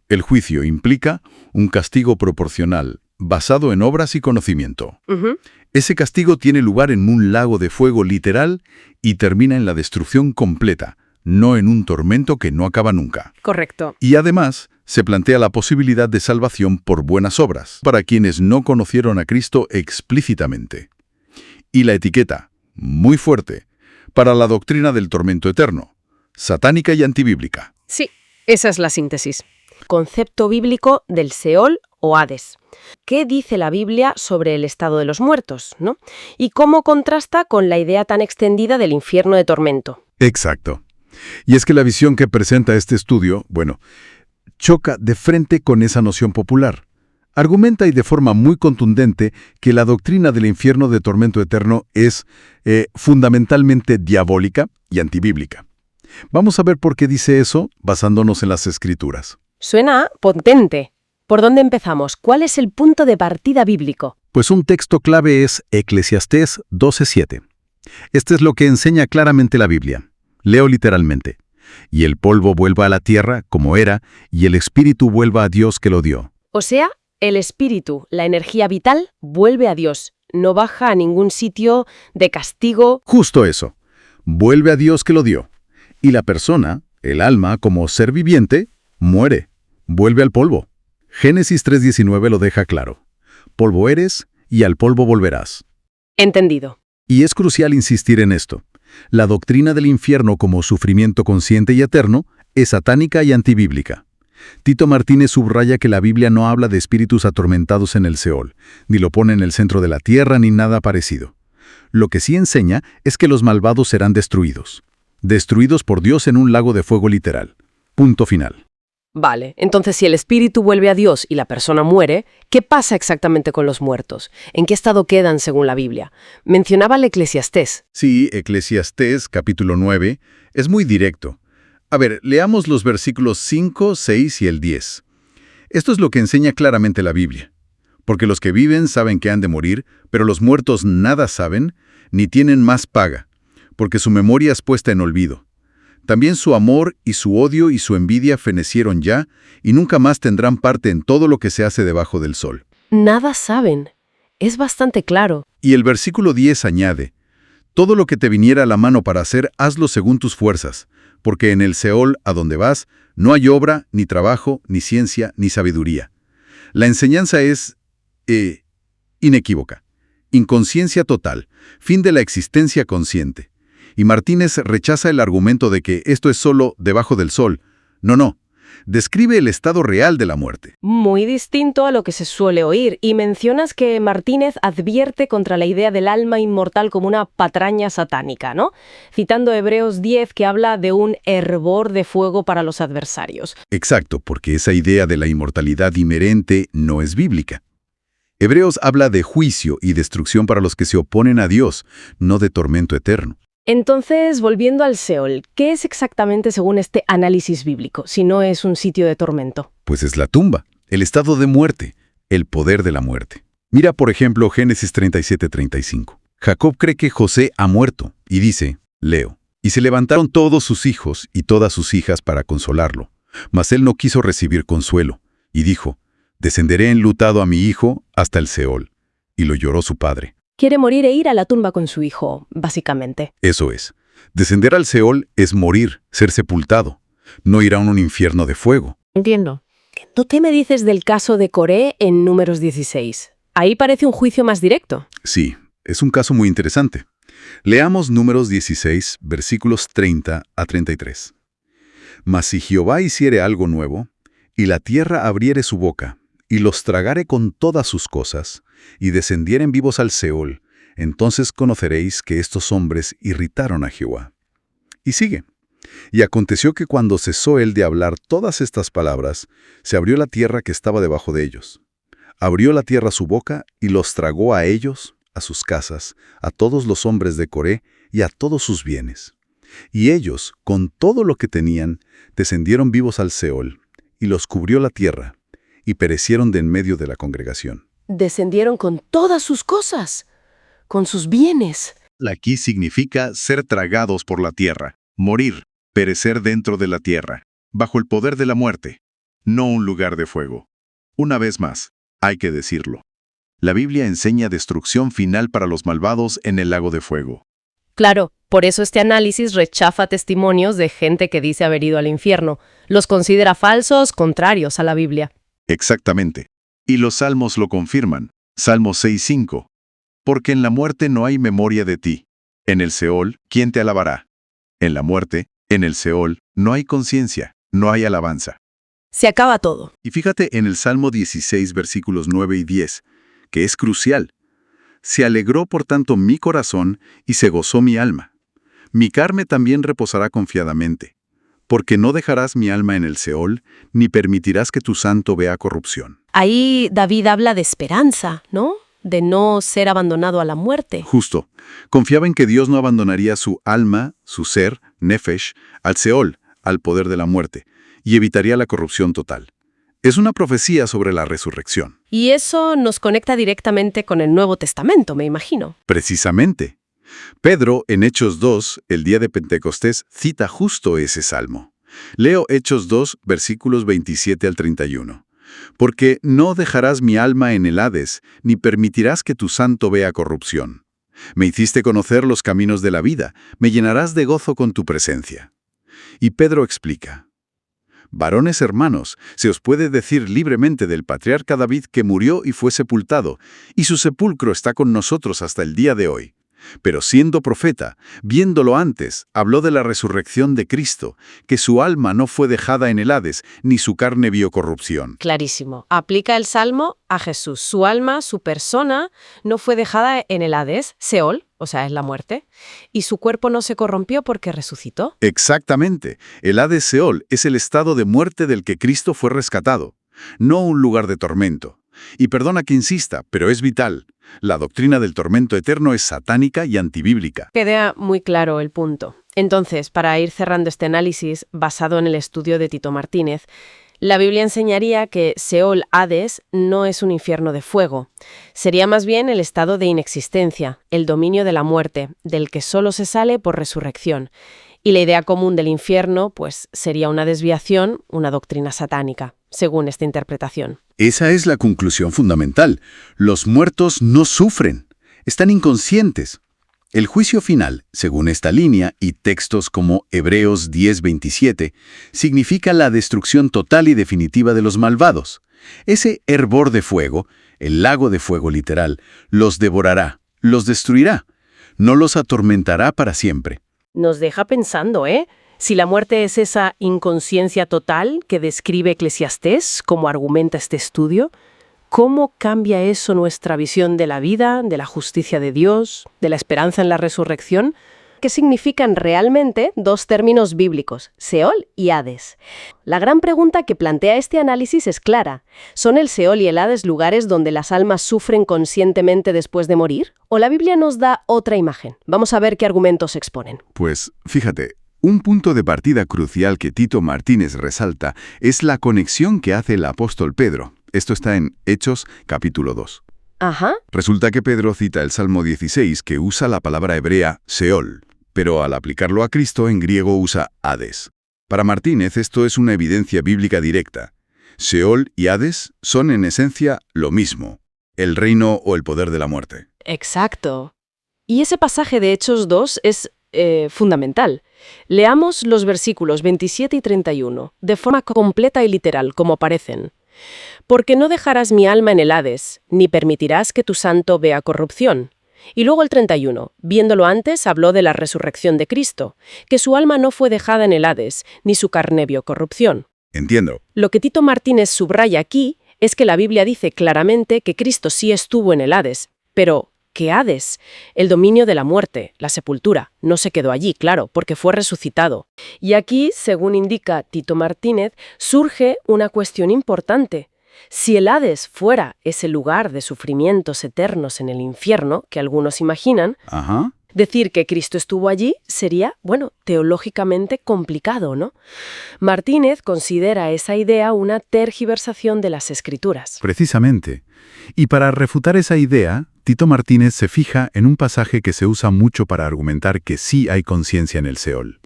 El juicio implica un castigo proporcional, basado en obras y conocimiento. Ese castigo tiene lugar en un lago de fuego literal y termina en la destrucción completa, no en un tormento que no acaba nunca. Correcto. Y además, se plantea la posibilidad de salvación por buenas obras, para quienes no conocieron a Cristo explícitamente. Y la etiqueta, muy fuerte, para la doctrina del tormento eterno, satánica y antibíblica. Sí, esa es la síntesis. Concepto bíblico del Seol o Hades. ¿Qué dice la Biblia sobre el estado de los muertos, ¿no? Y cómo contrasta con la idea tan extendida del infierno de tormento. Exacto. Y es que la visión que presenta este estudio, choca de frente con esa noción popular. Argumenta y de forma muy contundente que la doctrina del infierno de tormento eterno es fundamentalmente diabólica y antibíblica. Vamos a ver por qué dice eso basándonos en las Escrituras. Suena potente. ¿Por dónde empezamos? ¿Cuál es el punto de partida bíblico? Pues un texto clave es Eclesiastés 12:7. Este es lo que enseña claramente la Biblia. Leo literalmente. Y el polvo vuelva a la tierra como era, y el espíritu vuelva a Dios que lo dio. O sea, el espíritu, la energía vital, vuelve a Dios. No baja a ningún sitio de castigo. Justo eso. Vuelve a Dios que lo dio. Y la persona, el alma, como ser viviente, muere. Vuelve al polvo. Génesis 3:19 lo deja claro. Polvo eres y al polvo volverás. Entendido. Y es crucial insistir en esto. La doctrina del infierno como sufrimiento consciente y eterno es satánica y antibíblica. Tito Martínez subraya que la Biblia no habla de espíritus atormentados en el Seol, ni lo pone en el centro de la tierra ni nada parecido. Lo que sí enseña es que los malvados serán destruidos. Destruidos por Dios en un lago de fuego literal. Punto final. Vale, entonces si el espíritu vuelve a Dios y la persona muere, ¿qué pasa exactamente con los muertos? ¿En qué estado quedan según la Biblia? Mencionaba el Eclesiastés. Sí, Eclesiastés, capítulo 9, es muy directo. A ver, leamos los versículos 5, 6 y el 10. Esto es lo que enseña claramente la Biblia. porque los que viven saben que han de morir, pero los muertos nada saben, ni tienen más paga, porque su memoria es puesta en olvido. También su amor y su odio y su envidia fenecieron ya, y nunca más tendrán parte en todo lo que se hace debajo del sol. Nada saben. Es bastante claro. Y el versículo 10 añade, todo lo que te viniera a la mano para hacer, hazlo según tus fuerzas, porque en el Seol, a donde vas, no hay obra, ni trabajo, ni ciencia, ni sabiduría. La enseñanza es inequívoca. Inconsciencia total, fin de la existencia consciente. Y Martínez rechaza el argumento de que esto es solo debajo del sol. No. Describe el estado real de la muerte. Muy distinto a lo que se suele oír, y mencionas que Martínez advierte contra la idea del alma inmortal como una patraña satánica, ¿no? Citando Hebreos 10, que habla de un hervor de fuego para los adversarios. Exacto, porque esa idea de la inmortalidad inherente no es bíblica. Hebreos habla de juicio y destrucción para los que se oponen a Dios, no de tormento eterno. Entonces, volviendo al Seol, ¿qué es exactamente según este análisis bíblico, si no es un sitio de tormento? Pues es la tumba, el estado de muerte, el poder de la muerte. Mira, por ejemplo, Génesis 37:35. Jacob cree que José ha muerto, y dice, leo, y se levantaron todos sus hijos y todas sus hijas para consolarlo. Mas él no quiso recibir consuelo, y dijo, descenderé enlutado a mi hijo hasta el Seol. Y lo lloró su padre. Quiere morir e ir a la tumba con su hijo, básicamente. Eso es. Descender al Seol es morir, ser sepultado. No ir a un infierno de fuego. Entiendo. ¿Qué me dices del caso de Coré en Números 16? Ahí parece un juicio más directo. Sí, es un caso muy interesante. Leamos Números 16, versículos 30 a 33. Mas si Jehová hiciere algo nuevo, y la tierra abriere su boca, y los tragare con todas sus cosas, y descendieren vivos al Seol, entonces conoceréis que estos hombres irritaron a Jehová. Y sigue. Y aconteció que cuando cesó él de hablar todas estas palabras, se abrió la tierra que estaba debajo de ellos. Abrió la tierra su boca y los tragó a ellos, a sus casas, a todos los hombres de Coré y a todos sus bienes. Y ellos, con todo lo que tenían, descendieron vivos al Seol, y los cubrió la tierra, y perecieron de en medio de la congregación. Descendieron con todas sus cosas, con sus bienes. Aquí significa ser tragados por la tierra, morir, perecer dentro de la tierra, bajo el poder de la muerte, no un lugar de fuego. Una vez más, hay que decirlo. La Biblia enseña destrucción final para los malvados en el lago de fuego. Claro, por eso este análisis rechaza testimonios de gente que dice haber ido al infierno. Los considera falsos, contrarios a la Biblia. Exactamente. Y los salmos lo confirman. Salmo 6:5. Porque en la muerte no hay memoria de ti. En el Seol, ¿quién te alabará? En la muerte, en el Seol, no hay conciencia, no hay alabanza. Se acaba todo. Y fíjate en el Salmo 16, versículos 9 y 10, que es crucial. Se alegró por tanto mi corazón y se gozó mi alma. Mi carne también reposará confiadamente, porque no dejarás mi alma en el Seol, ni permitirás que tu santo vea corrupción. Ahí David habla de esperanza, ¿no? De no ser abandonado a la muerte. Justo. Confiaba en que Dios no abandonaría su alma, su ser, nefesh, al Seol, al poder de la muerte, y evitaría la corrupción total. Es una profecía sobre la resurrección. Y eso nos conecta directamente con el Nuevo Testamento, me imagino. Precisamente. Pedro, en Hechos 2, el día de Pentecostés, cita justo ese salmo. Leo Hechos 2, versículos 27 al 31. Porque no dejarás mi alma en el Hades, ni permitirás que tu santo vea corrupción. Me hiciste conocer los caminos de la vida, me llenarás de gozo con tu presencia. Y Pedro explica. Varones hermanos, se os puede decir libremente del patriarca David que murió y fue sepultado, y su sepulcro está con nosotros hasta el día de hoy. Pero siendo profeta, viéndolo antes, habló de la resurrección de Cristo, que su alma no fue dejada en el Hades, ni su carne vio corrupción. Clarísimo. Aplica el Salmo a Jesús. Su alma, su persona, no fue dejada en el Hades, Seol, o sea, es la muerte, y su cuerpo no se corrompió porque resucitó. Exactamente. El Hades Seol es el estado de muerte del que Cristo fue rescatado, no un lugar de tormento. Y perdona que insista, pero es vital. La doctrina del tormento eterno es satánica y antibíblica. Queda muy claro el punto. Entonces, para ir cerrando este análisis basado en el estudio de Tito Martínez, La Biblia enseñaría que Seol, Hades, no es un infierno de fuego. Sería más bien el estado de inexistencia, el dominio de la muerte, del que solo se sale por resurrección. Y la idea común del infierno, pues, sería una desviación, una doctrina satánica, según esta interpretación. Esa es la conclusión fundamental. Los muertos no sufren, están inconscientes. El juicio final, según esta línea y textos como Hebreos 10:27, significa la destrucción total y definitiva de los malvados. Ese hervor de fuego, el lago de fuego literal, los devorará, los destruirá, no los atormentará para siempre. Nos deja pensando, ¿eh? Si la muerte es esa inconsciencia total que describe Eclesiastés, como argumenta este estudio, ¿cómo cambia eso nuestra visión de la vida, de la justicia de Dios, de la esperanza en la resurrección? ¿Qué significan realmente dos términos bíblicos, Seol y Hades? La gran pregunta que plantea este análisis es clara. ¿Son el Seol y el Hades lugares donde las almas sufren conscientemente después de morir? ¿O la Biblia nos da otra imagen? Vamos a ver qué argumentos exponen. Pues, fíjate, un punto de partida crucial que Tito Martínez resalta es la conexión que hace el apóstol Pedro. Esto está en Hechos, capítulo 2. Ajá. Resulta que Pedro cita el Salmo 16, que usa la palabra hebrea Seol, pero al aplicarlo a Cristo en griego usa Hades. Para Martínez esto es una evidencia bíblica directa. Seol y Hades son en esencia lo mismo, el reino o el poder de la muerte. Exacto. Y ese pasaje de Hechos 2 es fundamental. Leamos los versículos 27 y 31, de forma completa y literal, como aparecen. Porque no dejarás mi alma en el Hades, ni permitirás que tu santo vea corrupción. Y luego el 31, viéndolo antes, habló de la resurrección de Cristo, que su alma no fue dejada en el Hades, ni su carne vio corrupción. Entiendo. Lo que Tito Martínez subraya aquí es que la Biblia dice claramente que Cristo sí estuvo en el Hades, pero que Hades, el dominio de la muerte, la sepultura, no se quedó allí, claro, porque fue resucitado. Y aquí, según indica Tito Martínez, surge una cuestión importante. Si el Hades fuera ese lugar de sufrimientos eternos en el infierno, que algunos imaginan, Ajá. decir que Cristo estuvo allí sería, teológicamente complicado, ¿no? Martínez considera esa idea una tergiversación de las Escrituras. Precisamente. Y para refutar esa idea, Tito Martínez se fija en un pasaje que se usa mucho para argumentar que sí hay conciencia en el Seol.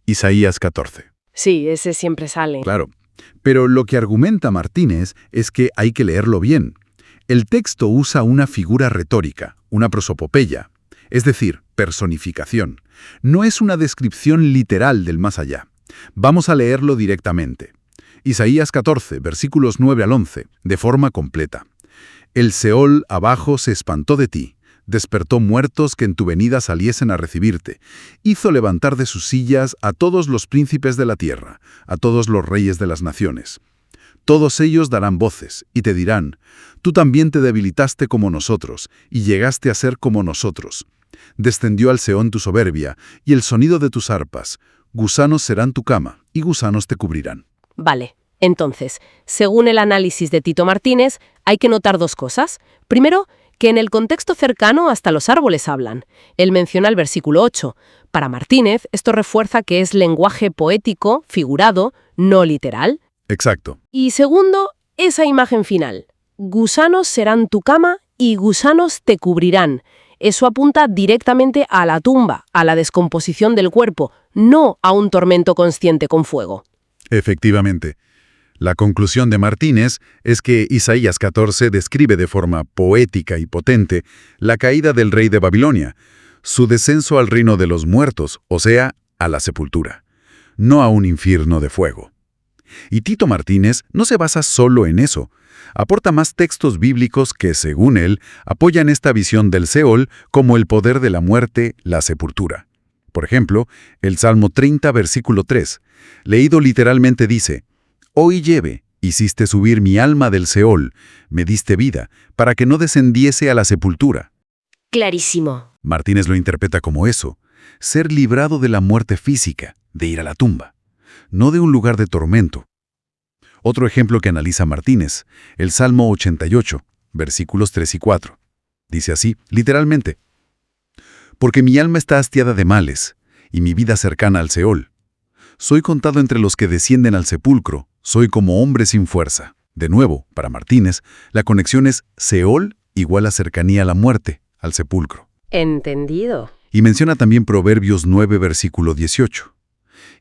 Isaías 14. Sí, ese siempre sale. Claro. Pero lo que argumenta Martínez es que hay que leerlo bien. El texto usa una figura retórica, una prosopopeya, es decir, personificación. No es una descripción literal del más allá. Vamos a leerlo directamente. Isaías 14, versículos 9 al 11, de forma completa. El Seol abajo se espantó de ti, despertó muertos que en tu venida saliesen a recibirte, hizo levantar de sus sillas a todos los príncipes de la tierra, a todos los reyes de las naciones. Todos ellos darán voces y te dirán, tú también te debilitaste como nosotros y llegaste a ser como nosotros. Descendió al Seón tu soberbia y el sonido de tus arpas. Gusanos serán tu cama y gusanos te cubrirán. Vale. Entonces, según el análisis de Tito Martínez, hay que notar dos cosas. Primero, que en el contexto cercano hasta los árboles hablan. Él menciona el versículo 8. Para Martínez, esto refuerza que es lenguaje poético, figurado, no literal. Exacto. Y segundo, esa imagen final. Gusanos serán tu cama y gusanos te cubrirán. Eso apunta directamente a la tumba, a la descomposición del cuerpo, no a un tormento consciente con fuego. Efectivamente. La conclusión de Martínez es que Isaías 14 describe de forma poética y potente la caída del rey de Babilonia, su descenso al reino de los muertos, o sea, a la sepultura, no a un infierno de fuego. Y Tito Martínez no se basa solo en eso. Aporta más textos bíblicos que, según él, apoyan esta visión del Seol como el poder de la muerte, la sepultura. Por ejemplo, el Salmo 30, versículo 3, leído literalmente dice, «Hoy lleve, hiciste subir mi alma del Seol, me diste vida, para que no descendiese a la sepultura». Clarísimo. Martínez lo interpreta como eso, ser librado de la muerte física, de ir a la tumba, no de un lugar de tormento. Otro ejemplo que analiza Martínez, el Salmo 88, versículos 3 y 4. Dice así, literalmente, «Porque mi alma está hastiada de males, y mi vida cercana al Seol. Soy contado entre los que descienden al sepulcro, soy como hombre sin fuerza. De nuevo, para Martínez, la conexión es Seol igual a cercanía a la muerte, al sepulcro. Entendido. Y menciona también Proverbios 9, versículo 18.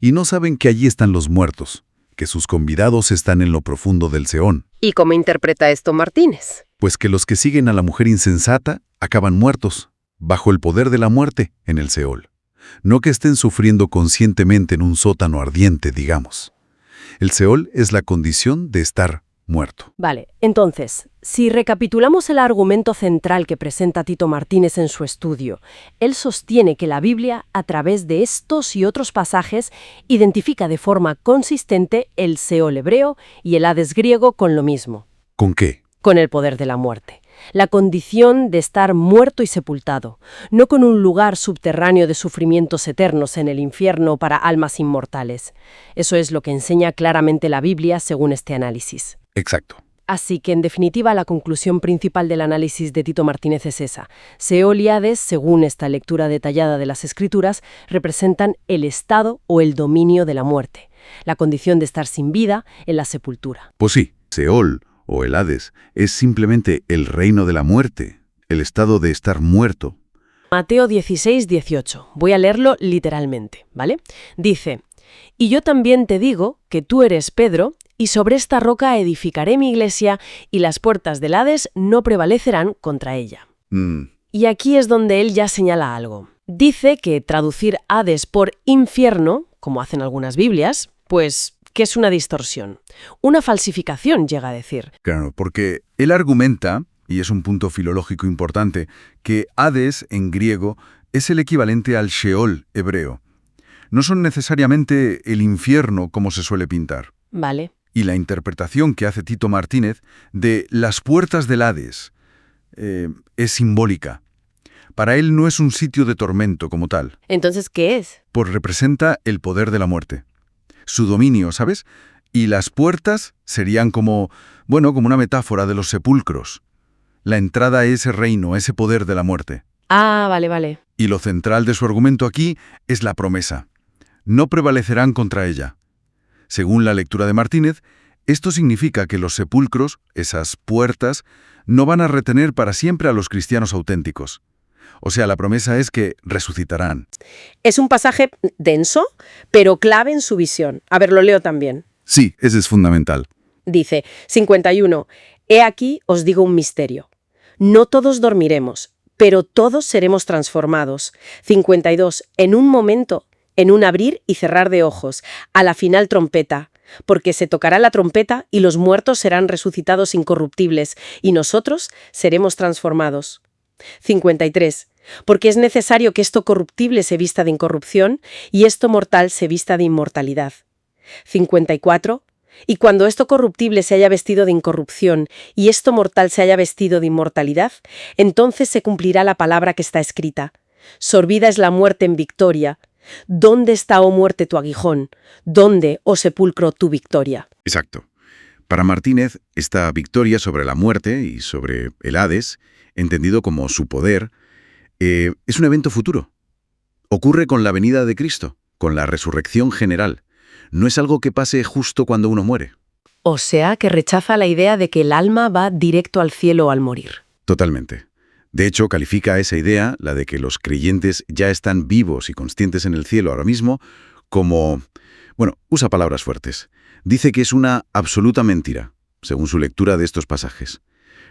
Y no saben que allí están los muertos, que sus convidados están en lo profundo del Seón. ¿Y cómo interpreta esto Martínez? Pues que los que siguen a la mujer insensata acaban muertos, bajo el poder de la muerte, en el Seol. No que estén sufriendo conscientemente en un sótano ardiente, digamos. El Seol es la condición de estar muerto. Vale, entonces, si recapitulamos el argumento central que presenta Tito Martínez en su estudio, él sostiene que la Biblia, a través de estos y otros pasajes, identifica de forma consistente el Seol hebreo y el Hades griego con lo mismo, ¿Con qué? con el poder de la muerte. La condición de estar muerto y sepultado, no con un lugar subterráneo de sufrimientos eternos en el infierno para almas inmortales. Eso es lo que enseña claramente la Biblia según este análisis. Exacto. Así que, en definitiva, la conclusión principal del análisis de Tito Martínez es esa. Seol y Hades, según esta lectura detallada de las Escrituras, representan el estado o el dominio de la muerte, la condición de estar sin vida en la sepultura. Pues sí, Seol o el Hades es simplemente el reino de la muerte, el estado de estar muerto. Mateo 16, 18. Voy a leerlo literalmente, ¿vale? Dice, «Y yo también te digo que tú eres Pedro, y sobre esta roca edificaré mi iglesia, y las puertas del Hades no prevalecerán contra ella». Y aquí es donde él ya señala algo. Dice que traducir Hades por infierno, como hacen algunas Biblias, pues que es una distorsión. Una falsificación, llega a decir. Claro, porque él argumenta, y es un punto filológico importante, que Hades en griego es el equivalente al Sheol hebreo. No son necesariamente el infierno como se suele pintar. Vale. Y la interpretación que hace Tito Martínez de las puertas del Hades es simbólica. Para él no es un sitio de tormento como tal, Entonces, ¿qué es? pues representa el poder de la muerte. Su dominio, ¿sabes? Y las puertas serían como una metáfora de los sepulcros. La entrada a ese reino, a ese poder de la muerte. Ah, vale, vale. Y lo central de su argumento aquí es la promesa. No prevalecerán contra ella. Según la lectura de Martínez, esto significa que los sepulcros, esas puertas, no van a retener para siempre a los cristianos auténticos. O sea, la promesa es que resucitarán. Es un pasaje denso, pero clave en su visión. A ver, lo leo también. Sí, ese es fundamental. Dice, 51, «He aquí os digo un misterio. No todos dormiremos, pero todos seremos transformados». 52, «En un momento, en un abrir y cerrar de ojos, a la final trompeta, porque se tocará la trompeta y los muertos serán resucitados incorruptibles, y nosotros seremos transformados». 53. «Porque es necesario que esto corruptible se vista de incorrupción y esto mortal se vista de inmortalidad». 54. «Y cuando esto corruptible se haya vestido de incorrupción y esto mortal se haya vestido de inmortalidad, entonces se cumplirá la palabra que está escrita. Sorbida es la muerte en victoria. ¿Dónde está, oh muerte, tu aguijón? ¿Dónde, oh sepulcro, tu victoria?». Exacto. Para Martínez, esta victoria sobre la muerte y sobre el Hades, entendido como su poder, es un evento futuro. Ocurre con la venida de Cristo, con la resurrección general. No es algo que pase justo cuando uno muere. O sea, que rechaza la idea de que el alma va directo al cielo al morir. Totalmente. De hecho, califica esa idea, la de que los creyentes ya están vivos y conscientes en el cielo ahora mismo, como... usa palabras fuertes. Dice que es una absoluta mentira, según su lectura de estos pasajes.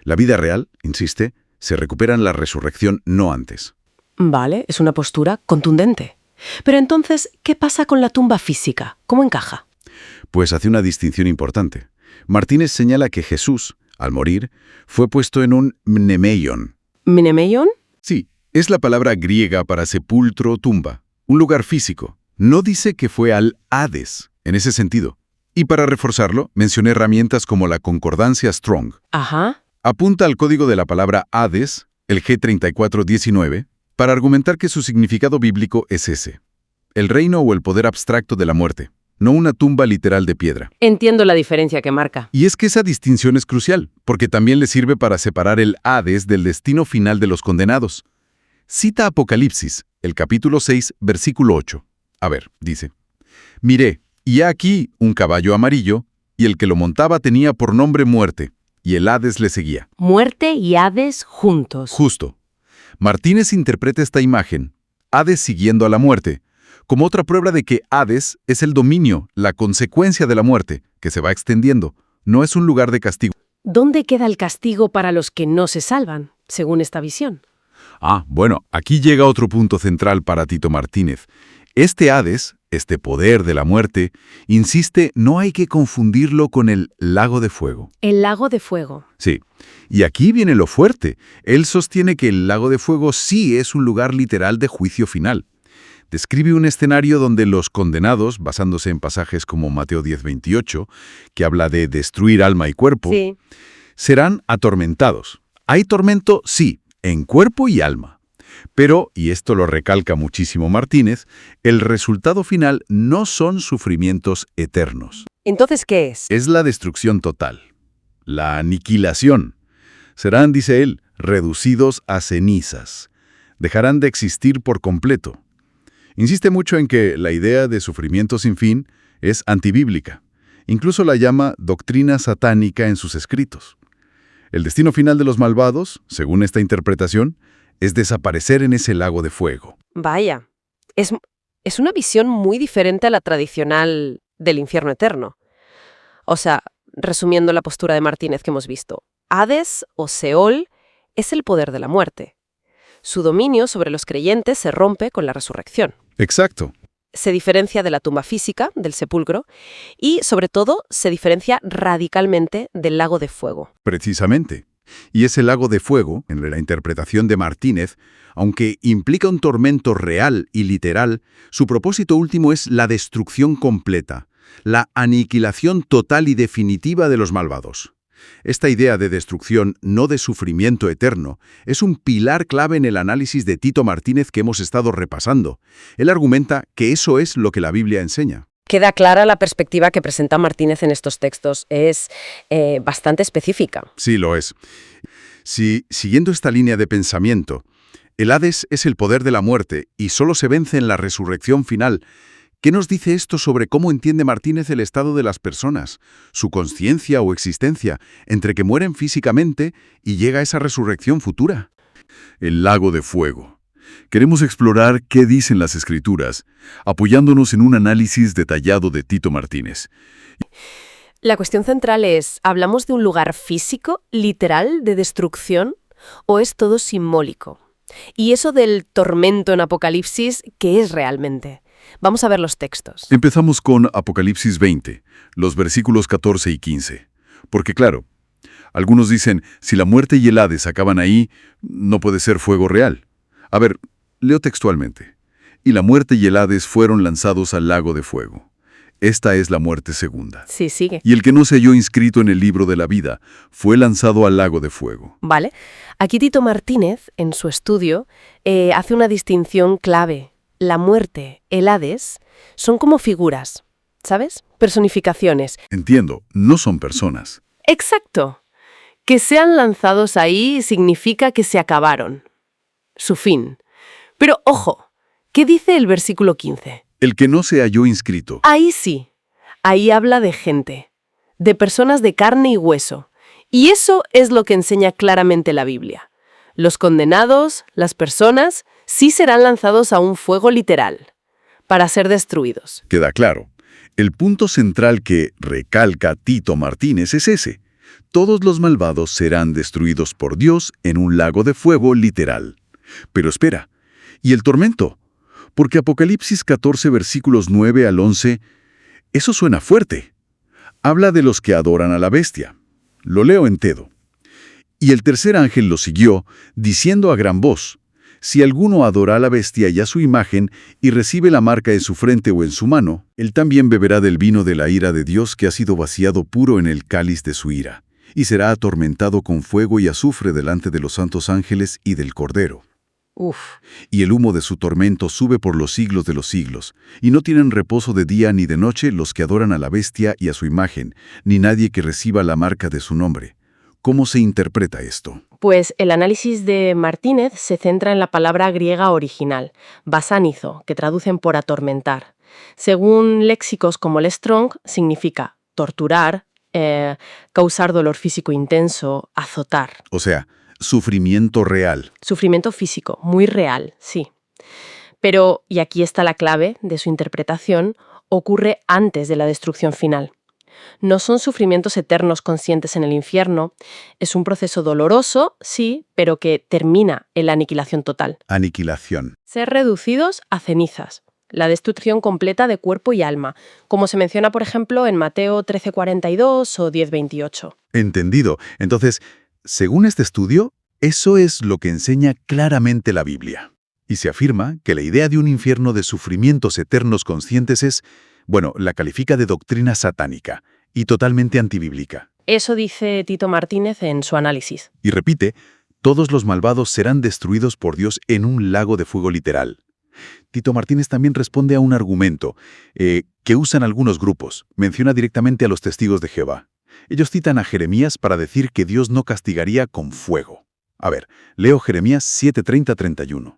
La vida real, insiste, se recupera en la resurrección, no antes. Vale, es una postura contundente. Pero entonces, ¿qué pasa con la tumba física? ¿Cómo encaja? Pues hace una distinción importante. Martínez señala que Jesús, al morir, fue puesto en un mnemeion. ¿Mnemeion? Sí, es la palabra griega para sepulcro o tumba, un lugar físico. No dice que fue al Hades, en ese sentido. Y para reforzarlo, mencioné herramientas como la concordancia Strong. Ajá. Apunta al código de la palabra Hades, el G3419, para argumentar que su significado bíblico es ese: el reino o el poder abstracto de la muerte, no una tumba literal de piedra. Entiendo la diferencia que marca. Y es que esa distinción es crucial, porque también le sirve para separar el Hades del destino final de los condenados. Cita Apocalipsis, el capítulo 6, versículo 8. A ver, dice: Miré, y he aquí un caballo amarillo, y el que lo montaba tenía por nombre Muerte, y el Hades le seguía. Muerte y Hades juntos. Justo. Martínez interpreta esta imagen, Hades siguiendo a la muerte, como otra prueba de que Hades es el dominio, la consecuencia de la muerte, que se va extendiendo. No es un lugar de castigo. ¿Dónde queda el castigo para los que no se salvan, según esta visión? Bueno, aquí llega otro punto central para Tito Martínez. Este Hades, este poder de la muerte, insiste, no hay que confundirlo con el lago de fuego. El lago de fuego. Sí, y aquí viene lo fuerte. Él sostiene que el lago de fuego sí es un lugar literal de juicio final. Describe un escenario donde los condenados, basándose en pasajes como Mateo 10:28, que habla de destruir alma y cuerpo, Sí. serán atormentados. Hay tormento, sí, en cuerpo y alma. Pero, y esto lo recalca muchísimo Martínez, el resultado final no son sufrimientos eternos. Entonces, ¿qué es? Es la destrucción total, la aniquilación. Serán, dice él, reducidos a cenizas. Dejarán de existir por completo. Insiste mucho en que la idea de sufrimiento sin fin es antibíblica. Incluso la llama doctrina satánica en sus escritos. El destino final de los malvados, según esta interpretación, es desaparecer en ese lago de fuego. Vaya, es una visión muy diferente a la tradicional del infierno eterno. O sea, resumiendo la postura de Martínez que hemos visto, Hades o Seol es el poder de la muerte. Su dominio sobre los creyentes se rompe con la resurrección. Exacto. Se diferencia de la tumba física, del sepulcro, y, sobre todo, se diferencia radicalmente del lago de fuego. Precisamente. Y ese lago de fuego, en la interpretación de Martínez, aunque implica un tormento real y literal, su propósito último es la destrucción completa, la aniquilación total y definitiva de los malvados. Esta idea de destrucción, no de sufrimiento eterno, es un pilar clave en el análisis de Tito Martínez que hemos estado repasando. Él argumenta que eso es lo que la Biblia enseña. Queda clara la perspectiva que presenta Martínez en estos textos. Es bastante específica. Sí, lo es. Si, siguiendo esta línea de pensamiento, el Hades es el poder de la muerte y solo se vence en la resurrección final, ¿qué nos dice esto sobre cómo entiende Martínez el estado de las personas, su consciencia o existencia, entre que mueren físicamente y llega esa resurrección futura? El lago de fuego. Queremos explorar qué dicen las Escrituras, apoyándonos en un análisis detallado de Tito Martínez. La cuestión central es, ¿hablamos de un lugar físico, literal, de destrucción, o es todo simbólico? Y eso del tormento en Apocalipsis, ¿qué es realmente? Vamos a ver los textos. Empezamos con Apocalipsis 20, los versículos 14 y 15. Porque claro, algunos dicen, si la muerte y el Hades acaban ahí, no puede ser fuego real. A ver, leo textualmente. Y la muerte y el Hades fueron lanzados al lago de fuego. Esta es la muerte segunda. Sí, sigue. Y el que no se halló inscrito en el libro de la vida fue lanzado al lago de fuego. Vale. Aquí Tito Martínez, en su estudio, hace una distinción clave. La muerte, el Hades, son como figuras, ¿sabes? Personificaciones. Entiendo, no son personas. Exacto. Que sean lanzados ahí significa que se acabaron. Su fin. Pero ojo, ¿qué dice el versículo 15? El que no se halló inscrito. Ahí sí. Ahí habla de gente, de personas de carne y hueso. Y eso es lo que enseña claramente la Biblia. Los condenados, las personas, sí serán lanzados a un fuego literal, para ser destruidos. Queda claro. El punto central que recalca Tito Martínez es ese. Todos los malvados serán destruidos por Dios en un lago de fuego literal. Pero espera, ¿y el tormento? Porque Apocalipsis 14, versículos 9 al 11, eso suena fuerte. Habla de los que adoran a la bestia. Lo leo entero. Y el tercer ángel lo siguió, diciendo a gran voz, si alguno adora a la bestia y a su imagen, y recibe la marca en su frente o en su mano, él también beberá del vino de la ira de Dios que ha sido vaciado puro en el cáliz de su ira, y será atormentado con fuego y azufre delante de los santos ángeles y del Cordero. Uf. Y el humo de su tormento sube por los siglos de los siglos, y no tienen reposo de día ni de noche los que adoran a la bestia y a su imagen, ni nadie que reciba la marca de su nombre. ¿Cómo se interpreta esto? Pues el análisis de Martínez se centra en la palabra griega original, basanizo, que traducen por atormentar. Según léxicos como el Strong, significa torturar, causar dolor físico intenso, azotar. O sea, sufrimiento real. Sufrimiento físico, muy real, sí. Pero, y aquí está la clave de su interpretación, ocurre antes de la destrucción final. No son sufrimientos eternos conscientes en el infierno, es un proceso doloroso, sí, pero que termina en la aniquilación total. Aniquilación. Ser reducidos a cenizas, la destrucción completa de cuerpo y alma, como se menciona, por ejemplo, en Mateo 13:42 o 10:28. Entendido. Entonces, según este estudio, eso es lo que enseña claramente la Biblia. Y se afirma que la idea de un infierno de sufrimientos eternos conscientes es, bueno, la califica de doctrina satánica y totalmente antibíblica. Eso dice Tito Martínez en su análisis. Y repite, todos los malvados serán destruidos por Dios en un lago de fuego literal. Tito Martínez también responde a un argumento que usan algunos grupos. Menciona directamente a los testigos de Jehová. Ellos citan a Jeremías para decir que Dios no castigaría con fuego. A ver, leo Jeremías 7:30-31.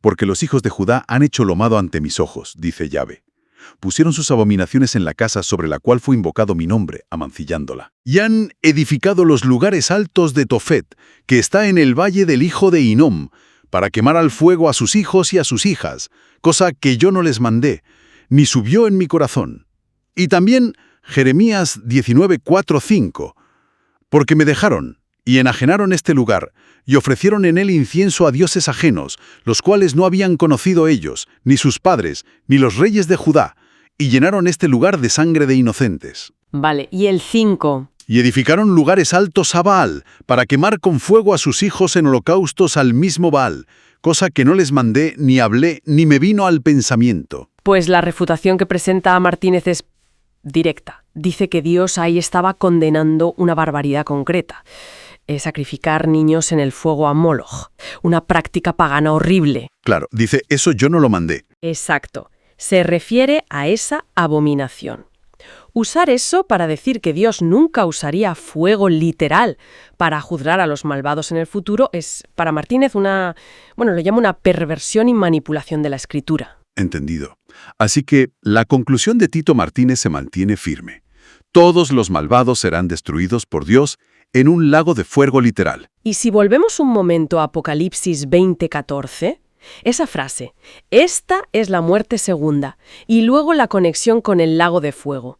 Porque los hijos de Judá han hecho lo malo ante mis ojos, dice Yahvé. Pusieron sus abominaciones en la casa sobre la cual fue invocado mi nombre, amancillándola. Y han edificado los lugares altos de Tofet, que está en el valle del hijo de Hinnom, para quemar al fuego a sus hijos y a sus hijas, cosa que yo no les mandé, ni subió en mi corazón. Y también Jeremías 19:4-5, porque me dejaron y enajenaron este lugar, y ofrecieron en él incienso a dioses ajenos, los cuales no habían conocido ellos, ni sus padres, ni los reyes de Judá, y llenaron este lugar de sangre de inocentes. Vale, y el 5. Y edificaron lugares altos a Baal, para quemar con fuego a sus hijos en holocaustos al mismo Baal, cosa que no les mandé, ni hablé, ni me vino al pensamiento. Pues la refutación que presenta Martínez es directa. Dice que Dios ahí estaba condenando una barbaridad concreta. Sacrificar niños en el fuego a Moloch, una práctica pagana horrible. Claro, dice, eso yo no lo mandé. Exacto. Se refiere a esa abominación. Usar eso para decir que Dios nunca usaría fuego literal para juzgar a los malvados en el futuro es, para Martínez, lo llama una perversión y manipulación de la Escritura. Entendido. Así que la conclusión de Tito Martínez se mantiene firme. Todos los malvados serán destruidos por Dios en un lago de fuego literal. Y si volvemos un momento a Apocalipsis 20:14, esa frase, esta es la muerte segunda, y luego la conexión con el lago de fuego.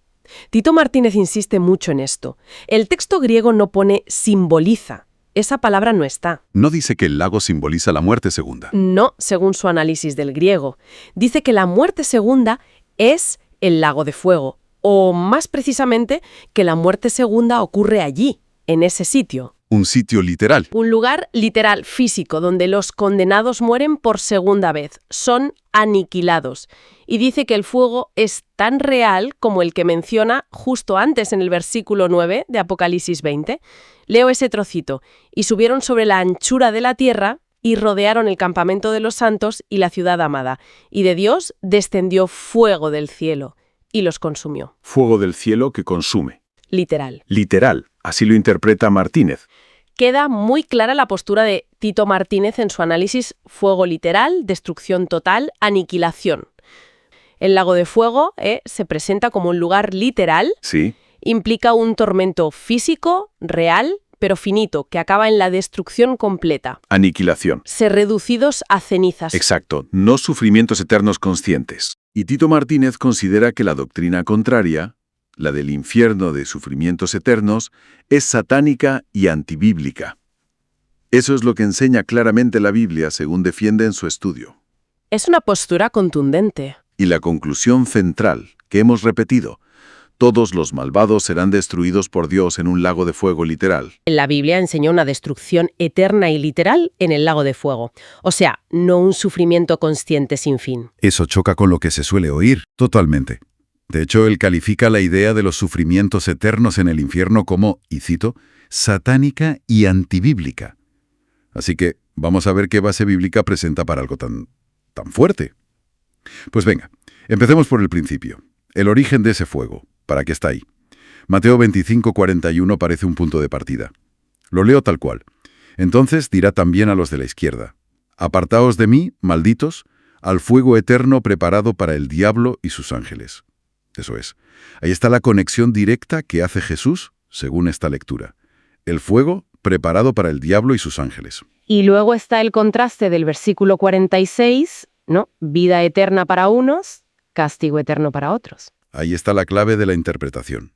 Tito Martínez insiste mucho en esto. El texto griego no pone simboliza. Esa palabra no está. No dice que el lago simboliza la muerte segunda. No, según su análisis del griego. Dice que la muerte segunda es el lago de fuego, o más precisamente que la muerte segunda ocurre allí, en ese sitio. Un sitio literal. Un lugar literal, físico, donde los condenados mueren por segunda vez. Son aniquilados. Y dice que el fuego es tan real como el que menciona justo antes en el versículo 9 de Apocalipsis 20. Leo ese trocito. Y subieron sobre la anchura de la tierra y rodearon el campamento de los santos y la ciudad amada. Y de Dios descendió fuego del cielo y los consumió. Fuego del cielo que consume. Literal. Literal. Así lo interpreta Martínez. Queda muy clara la postura de Tito Martínez en su análisis fuego literal, destrucción total, aniquilación. El lago de fuego se presenta como un lugar literal. Sí. Implica un tormento físico, real, pero finito, que acaba en la destrucción completa. Aniquilación. Ser reducidos a cenizas. Exacto. No sufrimientos eternos conscientes. Y Tito Martínez considera que la doctrina contraria, la del infierno de sufrimientos eternos, es satánica y antibíblica. Eso es lo que enseña claramente la Biblia, según defiende en su estudio. Es una postura contundente. Y la conclusión central, que hemos repetido, todos los malvados serán destruidos por Dios en un lago de fuego literal. La Biblia enseña una destrucción eterna y literal en el lago de fuego. O sea, no un sufrimiento consciente sin fin. Eso choca con lo que se suele oír, totalmente. De hecho, él califica la idea de los sufrimientos eternos en el infierno como, y cito, satánica y antibíblica. Así que vamos a ver qué base bíblica presenta para algo tan fuerte. Pues venga, empecemos por el principio. El origen de ese fuego. ¿Para qué está ahí? Mateo 25:41 parece un punto de partida. Lo leo tal cual. Entonces dirá también a los de la izquierda: apartaos de mí, malditos, al fuego eterno preparado para el diablo y sus ángeles. Eso es. Ahí está la conexión directa que hace Jesús, según esta lectura. El fuego preparado para el diablo y sus ángeles. Y luego está el contraste del versículo 46, ¿no? Vida eterna para unos, castigo eterno para otros. Ahí está la clave de la interpretación.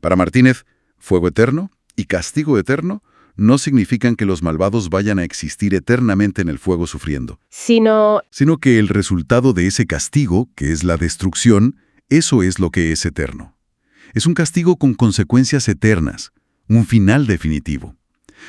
Para Martínez, fuego eterno y castigo eterno no significan que los malvados vayan a existir eternamente en el fuego sufriendo, Sino, sino que el resultado de ese castigo, que es la destrucción, eso es lo que es eterno. Es un castigo con consecuencias eternas, un final definitivo.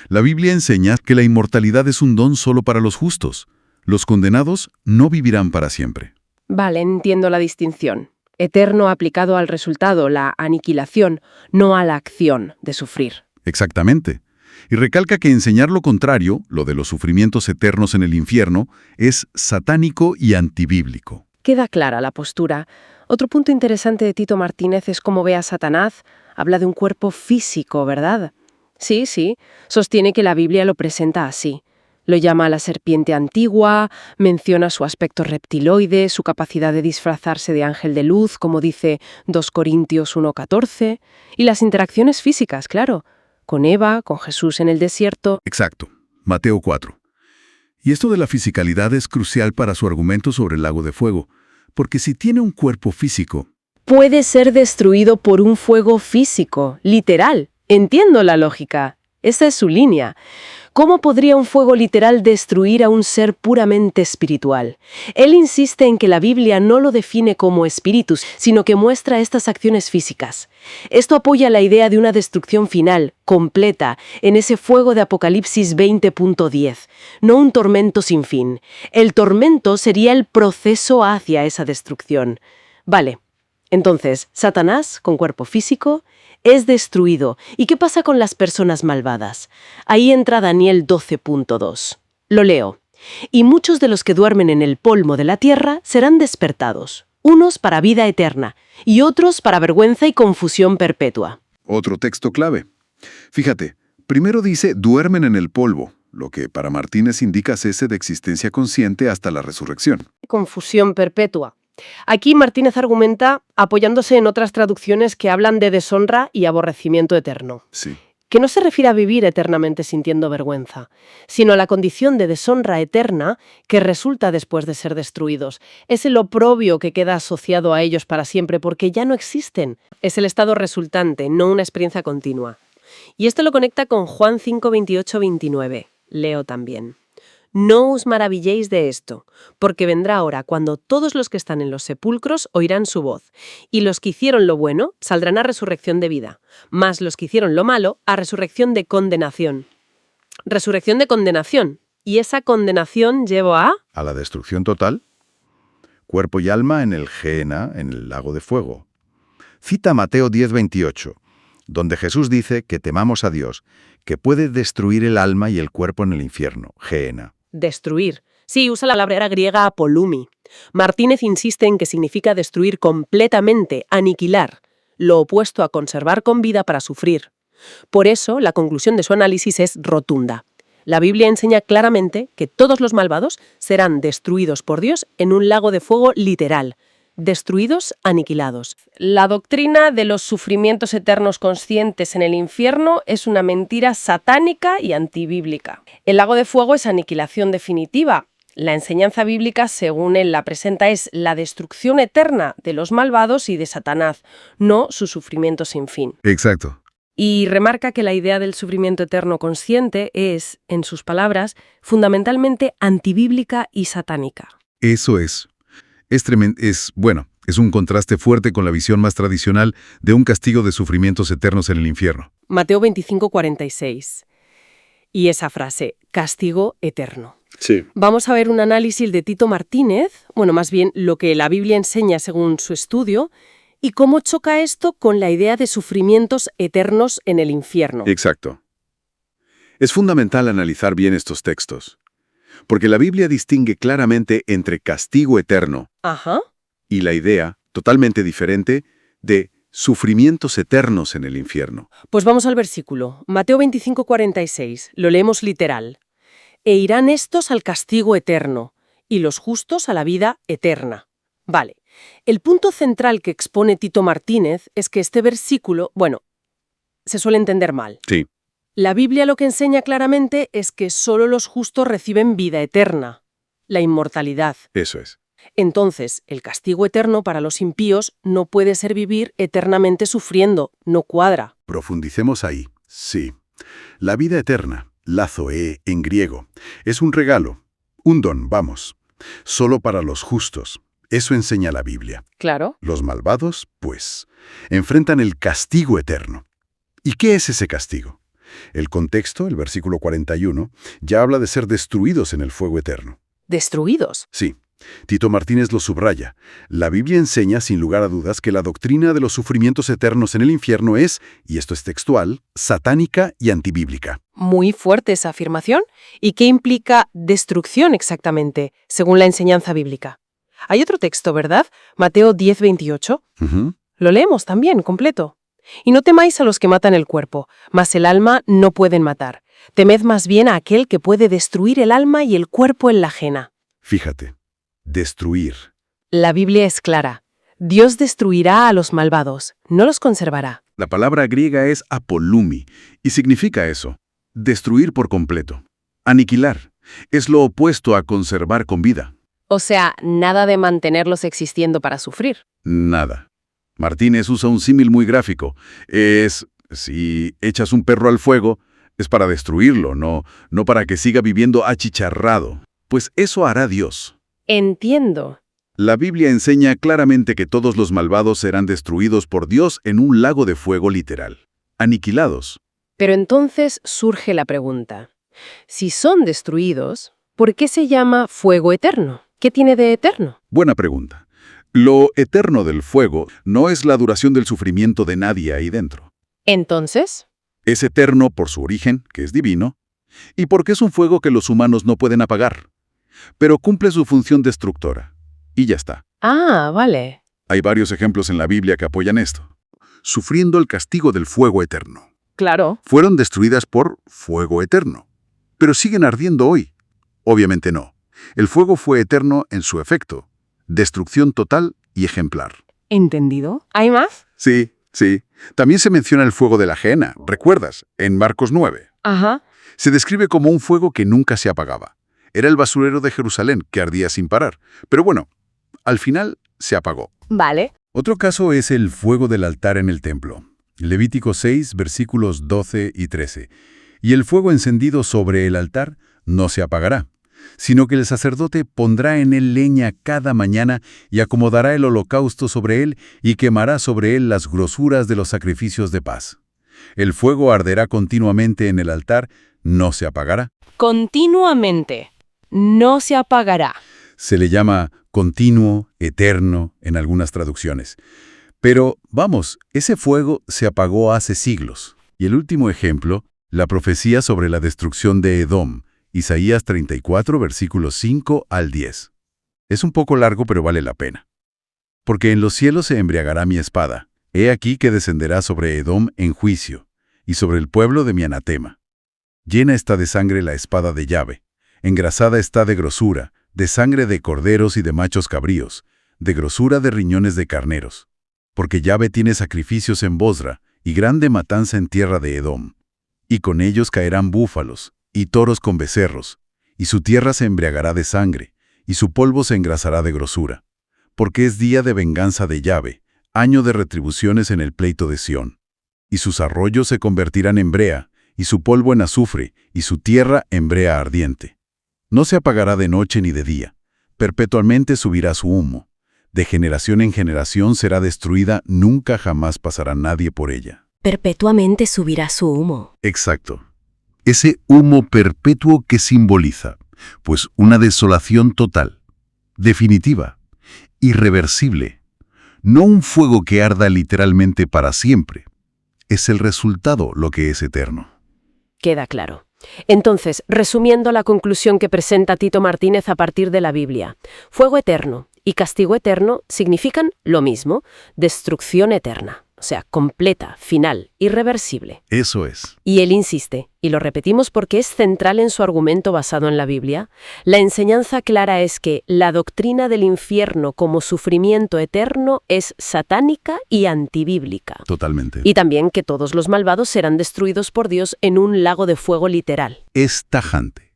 La Biblia enseña que la inmortalidad es un don solo para los justos. Los condenados no vivirán para siempre. vale, entiendo la distinción. Eterno aplicado al resultado, la aniquilación, no a la acción de sufrir. Exactamente. Y recalca que enseñar lo contrario, lo de los sufrimientos eternos en el infierno, es satánico y antibíblico. Queda clara la postura. Otro punto interesante de Tito Martínez es cómo ve a Satanás. Habla de un cuerpo físico, ¿verdad? Sí, sostiene que la Biblia lo presenta así. Lo llama la serpiente antigua, menciona su aspecto reptiloide, su capacidad de disfrazarse de ángel de luz, como dice 2 Corintios 1:14, y las interacciones físicas, claro, con Eva, con Jesús en el desierto. Exacto. Mateo 4. Y esto de la fisicalidad es crucial para su argumento sobre el lago de fuego, porque si tiene un cuerpo físico, Puede ser destruido por un fuego físico, literal. Entiendo la lógica. Esa es su línea. ¿Cómo podría un fuego literal destruir a un ser puramente espiritual? Él insiste en que la Biblia no lo define como espíritus, sino que muestra estas acciones físicas. Esto apoya la idea de una destrucción final, completa, en ese fuego de Apocalipsis 20.10, no un tormento sin fin. El tormento sería el proceso hacia esa destrucción. Vale. Entonces, Satanás, con cuerpo físico, es destruido. ¿Y qué pasa con las personas malvadas? Ahí entra Daniel 12.2. Lo leo. Y muchos de los que duermen en el polvo de la tierra serán despertados, unos para vida eterna y otros para vergüenza y confusión perpetua. Otro texto clave. Fíjate, primero dice duermen en el polvo, lo que para Martínez indica cese de existencia consciente hasta la resurrección. Confusión perpetua. Aquí Martínez argumenta apoyándose en otras traducciones que hablan de deshonra y aborrecimiento eterno, Sí. que no se refiere a vivir eternamente sintiendo vergüenza, sino a la condición de deshonra eterna que resulta después de ser destruidos. Es el oprobio que queda asociado a ellos para siempre porque ya no existen. Es el estado resultante, no una experiencia continua. Y esto lo conecta con Juan 5:28-29. Leo también. No os maravilléis de esto, porque vendrá hora cuando todos los que están en los sepulcros oirán su voz, y los que hicieron lo bueno saldrán a resurrección de vida, mas los que hicieron lo malo a resurrección de condenación. Resurrección de condenación. ¿Y esa condenación lleva a? A la destrucción total. Cuerpo y alma en el Gehenna, en el lago de fuego. Cita Mateo 10:28, donde Jesús dice que temamos a Dios, que puede destruir el alma y el cuerpo en el infierno, Gehenna. Destruir. Sí, usa la palabra griega apolumi. Martínez insiste en que significa destruir completamente, aniquilar, lo opuesto a conservar con vida para sufrir. Por eso, la conclusión de su análisis es rotunda. La Biblia enseña claramente que todos los malvados serán destruidos por Dios en un lago de fuego literal. Destruidos, aniquilados. La doctrina de los sufrimientos eternos conscientes en el infierno es una mentira satánica y antibíblica. El lago de fuego es aniquilación definitiva. La enseñanza bíblica, según él la presenta, es la destrucción eterna de los malvados y de Satanás, no su sufrimiento sin fin. exacto. Y remarca que la idea del sufrimiento eterno consciente es, en sus palabras, fundamentalmente antibíblica y satánica. Eso es. Es un contraste fuerte con la visión más tradicional de un castigo de sufrimientos eternos en el infierno. Mateo 25:46. Y esa frase, castigo eterno. Sí. Vamos a ver un análisis de Tito Martínez, más bien lo que la Biblia enseña según su estudio, y cómo choca esto con la idea de sufrimientos eternos en el infierno. Exacto. Es fundamental analizar bien estos textos, porque la Biblia distingue claramente entre castigo eterno Ajá. y la idea, totalmente diferente, de sufrimientos eternos en el infierno. Pues vamos al versículo. Mateo 25:46. Lo leemos literal. E irán estos al castigo eterno, y los justos a la vida eterna. Vale. El punto central que expone Tito Martínez es que este versículo, se suele entender mal. Sí. La Biblia lo que enseña claramente es que solo los justos reciben vida eterna, la inmortalidad. Eso es. Entonces, el castigo eterno para los impíos no puede ser vivir eternamente sufriendo, no cuadra. Profundicemos ahí. Sí. La vida eterna, la zoe en griego, es un regalo, un don, solo para los justos. Eso enseña la Biblia. Claro. Los malvados, pues, enfrentan el castigo eterno. ¿Y qué es ese castigo? El contexto, el versículo 41, ya habla de ser destruidos en el fuego eterno. ¿Destruidos? Sí. Tito Martínez lo subraya. La Biblia enseña, sin lugar a dudas, que la doctrina de los sufrimientos eternos en el infierno es, y esto es textual, satánica y antibíblica. Muy fuerte esa afirmación. ¿Y qué implica destrucción exactamente, según la enseñanza bíblica? Hay otro texto, ¿verdad? Mateo 10:28. Lo leemos también, completo. Y no temáis a los que matan el cuerpo, mas el alma no pueden matar. Temed más bien a aquel que puede destruir el alma y el cuerpo en la ajena. Fíjate, destruir. La Biblia es clara. Dios destruirá a los malvados, no los conservará. La palabra griega es apolumi y significa eso, destruir por completo, aniquilar. Es lo opuesto a conservar con vida. O sea, nada de mantenerlos existiendo para sufrir. Nada. Martínez usa un símil muy gráfico. Si echas un perro al fuego, es para destruirlo, no para que siga viviendo achicharrado. Pues eso hará Dios. Entiendo. La Biblia enseña claramente que todos los malvados serán destruidos por Dios en un lago de fuego literal, aniquilados. Pero entonces surge la pregunta. Si son destruidos, ¿por qué se llama fuego eterno? ¿Qué tiene de eterno? Buena pregunta. Lo eterno del fuego no es la duración del sufrimiento de nadie ahí dentro. Entonces, Es eterno por su origen, que es divino, y porque es un fuego que los humanos no pueden apagar. Pero cumple su función destructora. Y ya está. vale. Hay varios ejemplos en la Biblia que apoyan esto. Sufriendo el castigo del fuego eterno. Claro. Fueron destruidas por fuego eterno. Pero siguen ardiendo hoy. Obviamente no. El fuego fue eterno en su efecto. Destrucción total y ejemplar. ¿Entendido? ¿Hay más? Sí. También se menciona el fuego de la Gehenna, ¿recuerdas? En Marcos 9. Ajá. Se describe como un fuego que nunca se apagaba. Era el basurero de Jerusalén, que ardía sin parar. Pero bueno, al final se apagó. Vale. Otro caso es el fuego del altar en el templo. Levítico 6, versículos 12 y 13. Y el fuego encendido sobre el altar no se apagará, sino que el sacerdote pondrá en él leña cada mañana y acomodará el holocausto sobre él y quemará sobre él las grosuras de los sacrificios de paz. El fuego arderá continuamente en el altar, no se apagará. Continuamente. No se apagará. Se le llama continuo, eterno, en algunas traducciones. Pero, ese fuego se apagó hace siglos. Y el último ejemplo, la profecía sobre la destrucción de Edom, Isaías 34, versículos 5 al 10. Es un poco largo, pero vale la pena. Porque en los cielos se embriagará mi espada. He aquí que descenderá sobre Edom en juicio, y sobre el pueblo de mi anatema. Llena está de sangre la espada de Yahvé, engrasada está de grosura, de sangre de corderos y de machos cabríos, de grosura de riñones de carneros. Porque Yahvé tiene sacrificios en Bosra, y grande matanza en tierra de Edom. Y con ellos caerán búfalos, y toros con becerros, y su tierra se embriagará de sangre, y su polvo se engrasará de grosura. Porque es día de venganza de Yahvé, año de retribuciones en el pleito de Sión. Y sus arroyos se convertirán en brea, y su polvo en azufre, y su tierra en brea ardiente. No se apagará de noche ni de día, perpetuamente subirá su humo. De generación en generación será destruida, nunca jamás pasará nadie por ella. Perpetuamente subirá su humo. Exacto. Ese humo perpetuo que simboliza, pues una desolación total, definitiva, irreversible. No un fuego que arda literalmente para siempre. Es el resultado lo que es eterno. Queda claro. Entonces, resumiendo la conclusión que presenta Tito Martínez a partir de la Biblia, fuego eterno y castigo eterno significan lo mismo, destrucción eterna. o sea, completa, final, irreversible. Eso es. Y él insiste, y lo repetimos porque es central en su argumento basado en la Biblia, la enseñanza clara es que la doctrina del infierno como sufrimiento eterno es satánica y antibíblica. Totalmente. Y también que todos los malvados serán destruidos por Dios en un lago de fuego literal. Es tajante.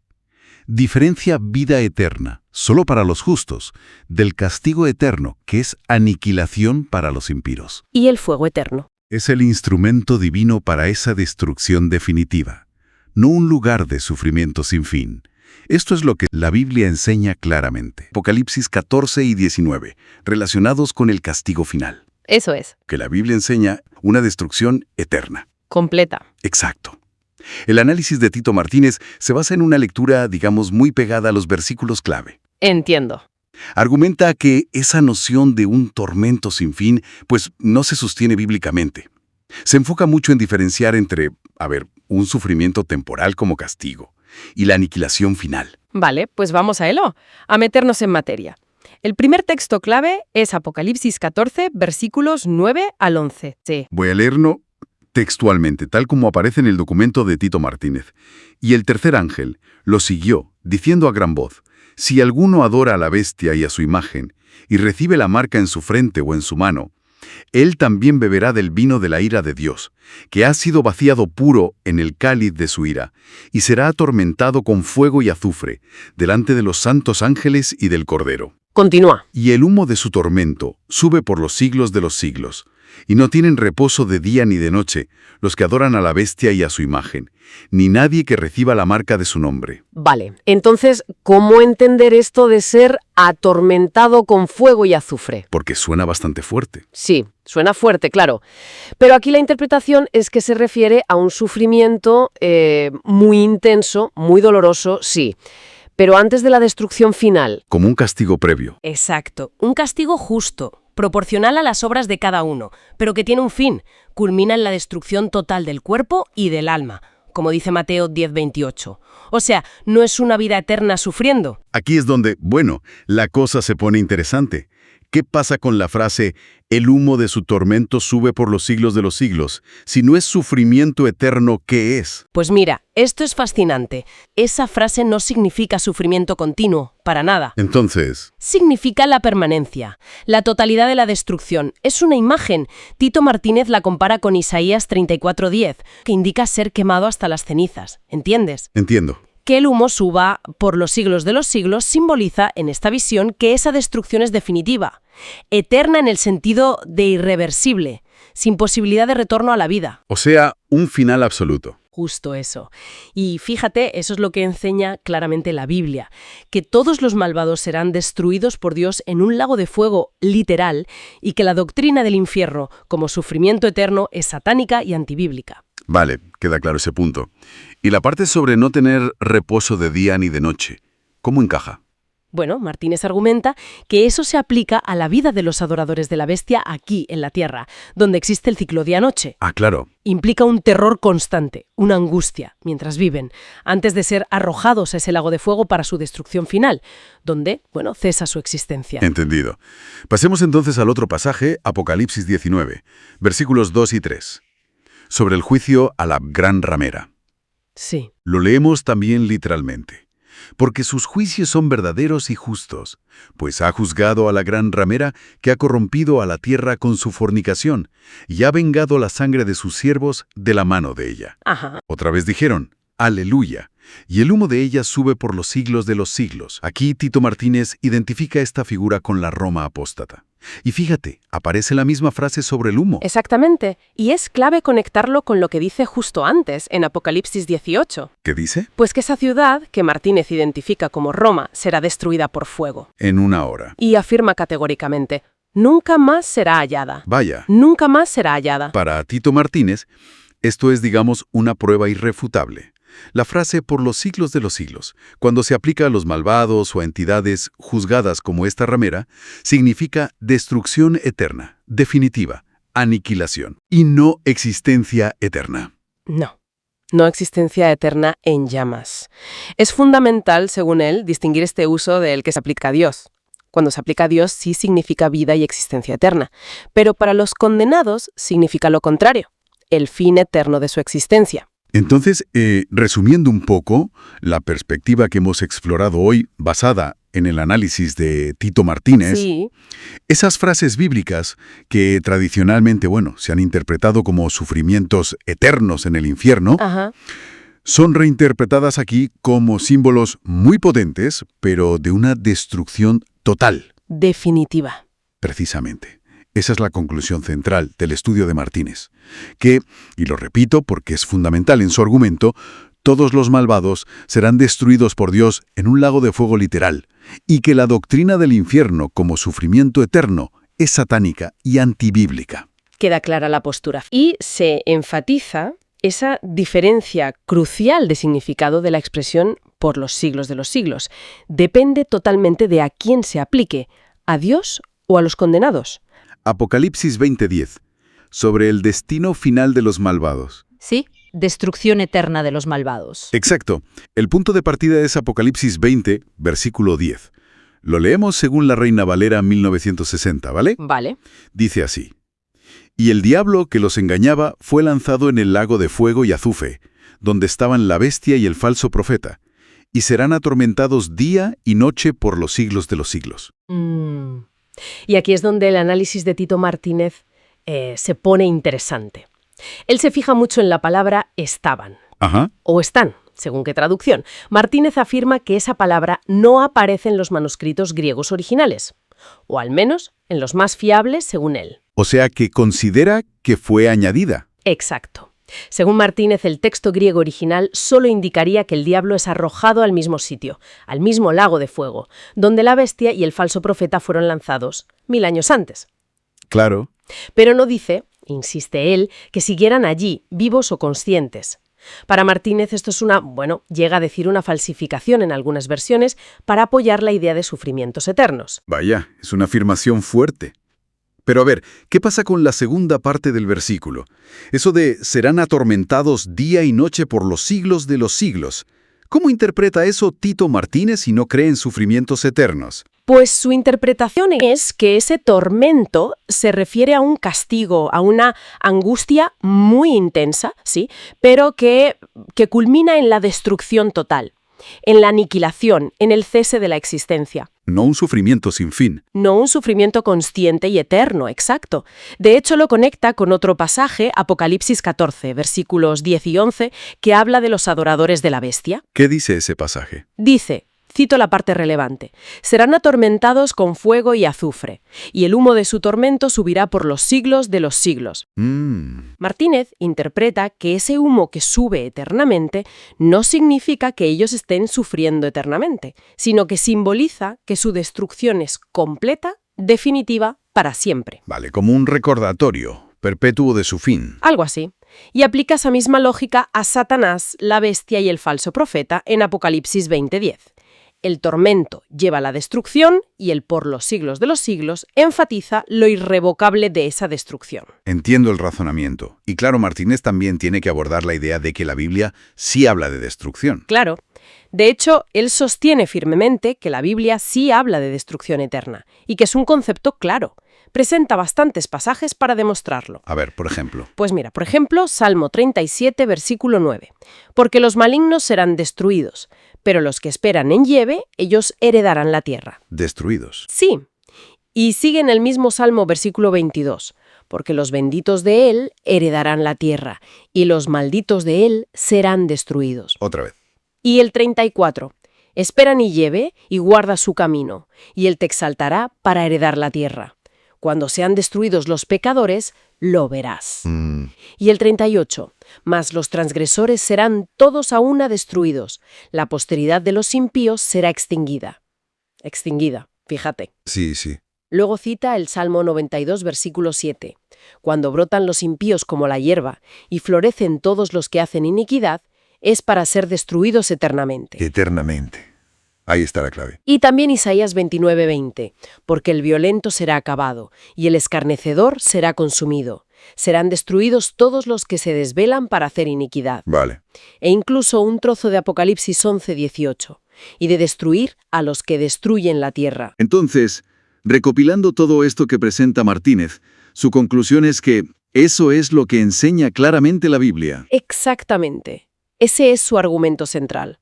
Diferencia vida eterna, solo para los justos, del castigo eterno, que es aniquilación para los impíos. Y el fuego eterno. Es el instrumento divino para esa destrucción definitiva, no un lugar de sufrimiento sin fin. Esto es lo que la Biblia enseña claramente. Apocalipsis 14 y 19, relacionados con el castigo final. Eso es. Que la Biblia enseña una destrucción eterna. Completa. Exacto. El análisis de Tito Martínez se basa en una lectura, digamos, muy pegada a los versículos clave. Entiendo. Argumenta que esa noción de un tormento sin fin, pues no se sostiene bíblicamente. Se enfoca mucho en diferenciar entre, un sufrimiento temporal como castigo y la aniquilación final. Vale, pues vamos a ello, a meternos en materia. El primer texto clave es Apocalipsis 14, versículos 9 al 11. Sí. Voy a leerlo textualmente, tal como aparece en el documento de Tito Martínez. Y el tercer ángel lo siguió, diciendo a gran voz: si alguno adora a la bestia y a su imagen, y recibe la marca en su frente o en su mano, él también beberá del vino de la ira de Dios, que ha sido vaciado puro en el cáliz de su ira, y será atormentado con fuego y azufre, delante de los santos ángeles y del Cordero. Continúa. Y el humo de su tormento sube por los siglos de los siglos, y no tienen reposo de día ni de noche los que adoran a la bestia y a su imagen, ni nadie que reciba la marca de su nombre. Vale, entonces, ¿cómo entender esto de ser atormentado con fuego y azufre? Porque suena bastante fuerte. Sí, suena fuerte, claro. Pero aquí la interpretación es que se refiere a un sufrimiento muy intenso, muy doloroso, sí. Pero antes de la destrucción final. Como un castigo previo. Exacto, un castigo justo, proporcional a las obras de cada uno, pero que tiene un fin, culmina en la destrucción total del cuerpo y del alma, como dice Mateo 10:28. O sea, no es una vida eterna sufriendo. Aquí es donde, la cosa se pone interesante. ¿Qué pasa con la frase, el humo de su tormento sube por los siglos de los siglos? Si no es sufrimiento eterno, ¿qué es? Pues mira, esto es fascinante. Esa frase no significa sufrimiento continuo, para nada. Entonces, Significa la permanencia, la totalidad de la destrucción. Es una imagen. Tito Martínez la compara con Isaías 34:10, que indica ser quemado hasta las cenizas. ¿Entiendes? entiendo. Que el humo suba por los siglos de los siglos simboliza, en esta visión, que esa destrucción es definitiva, eterna en el sentido de irreversible, sin posibilidad de retorno a la vida. O sea, un final absoluto. Justo eso. Y fíjate, eso es lo que enseña claramente la Biblia, que todos los malvados serán destruidos por Dios en un lago de fuego literal y que la doctrina del infierno como sufrimiento eterno es satánica y antibíblica. Vale, queda claro ese punto. Y la parte sobre no tener reposo de día ni de noche, ¿cómo encaja? Bueno, Martínez argumenta que eso se aplica a la vida de los adoradores de la bestia aquí, en la Tierra, donde existe el ciclo día-noche. Ah, claro. Implica un terror constante, una angustia, mientras viven, antes de ser arrojados a ese lago de fuego para su destrucción final, donde, cesa su existencia. Entendido. Pasemos entonces al otro pasaje, Apocalipsis 19, versículos 2 y 3. Sobre el juicio a la gran ramera. Sí. Lo leemos también literalmente. Porque sus juicios son verdaderos y justos, pues ha juzgado a la gran ramera que ha corrompido a la tierra con su fornicación, y ha vengado la sangre de sus siervos de la mano de ella. Ajá. Otra vez dijeron, aleluya, y el humo de ella sube por los siglos de los siglos. Aquí Tito Martínez identifica esta figura con la Roma apóstata. Y fíjate, aparece la misma frase sobre el humo. Exactamente. Y es clave conectarlo con lo que dice justo antes, en Apocalipsis 18. ¿Qué dice? Pues que esa ciudad, que Martínez identifica como Roma, será destruida por fuego. En una hora. Y afirma categóricamente, nunca más será hallada. Vaya. Nunca más será hallada. Para Tito Martínez, esto es, digamos, una prueba irrefutable. La frase por los siglos de los siglos, cuando se aplica a los malvados o a entidades juzgadas como esta ramera, significa destrucción eterna, definitiva, aniquilación, y no existencia eterna. No existencia eterna en llamas. Es fundamental, según él, distinguir este uso del que se aplica a Dios. Cuando se aplica a Dios sí significa vida y existencia eterna, pero para los condenados significa lo contrario, el fin eterno de su existencia. Entonces, resumiendo un poco, la perspectiva que hemos explorado hoy, basada en el análisis de Tito Martínez, Sí, esas frases bíblicas que tradicionalmente, se han interpretado como sufrimientos eternos en el infierno, ajá. son reinterpretadas aquí como símbolos muy potentes, pero de una destrucción total. Definitiva. Precisamente. Esa es la conclusión central del estudio de Martínez. Que, y lo repito porque es fundamental en su argumento, todos los malvados serán destruidos por Dios en un lago de fuego literal, y que la doctrina del infierno como sufrimiento eterno es satánica y antibíblica. Queda clara la postura. Y se enfatiza esa diferencia crucial de significado de la expresión por los siglos de los siglos. Depende totalmente de a quién se aplique, a Dios o a los condenados. Apocalipsis 20:10. Sobre el destino final de los malvados. Sí, destrucción eterna de los malvados. Exacto. El punto de partida es Apocalipsis 20, versículo 10. Lo leemos según la Reina Valera 1960, ¿vale? Vale. Dice así: Y el diablo que los engañaba fue lanzado en el lago de fuego y azufre, donde estaban la bestia y el falso profeta, y serán atormentados día y noche por los siglos de los siglos. Y aquí es donde el análisis de Tito Martínez se pone interesante. Él se fija mucho en la palabra estaban, Ajá. o están, según qué traducción. Martínez afirma que esa palabra no aparece en los manuscritos griegos originales, o al menos en los más fiables según él. O sea que considera que fue añadida. Exacto. Según Martínez, el texto griego original solo indicaría que el diablo es arrojado al mismo sitio, al mismo lago de fuego, donde la bestia y el falso profeta fueron lanzados 1000 años antes. Claro. Pero no dice, insiste él, que siguieran allí, vivos o conscientes. Para Martínez esto es llega a decir una falsificación en algunas versiones para apoyar la idea de sufrimientos eternos. Vaya, es una afirmación fuerte. Pero a ver, ¿qué pasa con la segunda parte del versículo? Eso de serán atormentados día y noche por los siglos de los siglos. ¿Cómo interpreta eso Tito Martínez si no cree en sufrimientos eternos? Pues su interpretación es que ese tormento se refiere a un castigo, a una angustia muy intensa, sí, pero que culmina en la destrucción total, en la aniquilación, en el cese de la existencia. No un sufrimiento sin fin. No un sufrimiento consciente y eterno, exacto. De hecho, lo conecta con otro pasaje, Apocalipsis 14, versículos 10 y 11, que habla de los adoradores de la bestia. ¿Qué dice ese pasaje? Dice, cito la parte relevante, serán atormentados con fuego y azufre, y el humo de su tormento subirá por los siglos de los siglos. Martínez interpreta que ese humo que sube eternamente no significa que ellos estén sufriendo eternamente, sino que simboliza que su destrucción es completa, definitiva, para siempre. Vale, como un recordatorio perpetuo de su fin. Algo así. Y aplica esa misma lógica a Satanás, la bestia y el falso profeta en Apocalipsis 20:10. El tormento lleva a la destrucción y el por los siglos de los siglos enfatiza lo irrevocable de esa destrucción. Entiendo el razonamiento. Y claro, Martínez también tiene que abordar la idea de que la Biblia sí habla de destrucción. Claro. De hecho, él sostiene firmemente que la Biblia sí habla de destrucción eterna y que es un concepto claro. Presenta bastantes pasajes para demostrarlo. A ver, por ejemplo. Pues mira, por ejemplo, Salmo 37, versículo 9. Porque los malignos serán destruidos, pero los que esperan en Yahvé, ellos heredarán la tierra. Destruidos. Sí. Y sigue en el mismo Salmo, versículo 22. Porque los benditos de él heredarán la tierra, y los malditos de él serán destruidos. Otra vez. Y el 34. Espera en Yahvé y guarda su camino, y él te exaltará para heredar la tierra. Cuando sean destruidos los pecadores, lo verás. Y el 38. Mas los transgresores serán todos a una destruidos. La posteridad de los impíos será extinguida. Extinguida, fíjate. Sí, sí. Luego cita el Salmo 92, versículo 7. Cuando brotan los impíos como la hierba y florecen todos los que hacen iniquidad, es para ser destruidos eternamente. Eternamente. Ahí está la clave. Y también Isaías 29:20, porque el violento será acabado, y el escarnecedor será consumido. Serán destruidos todos los que se desvelan para hacer iniquidad. Vale. E incluso un trozo de Apocalipsis 11:18, y de destruir a los que destruyen la tierra. Entonces, recopilando todo esto que presenta Martínez, su conclusión es que eso es lo que enseña claramente la Biblia. Exactamente. Ese es su argumento central.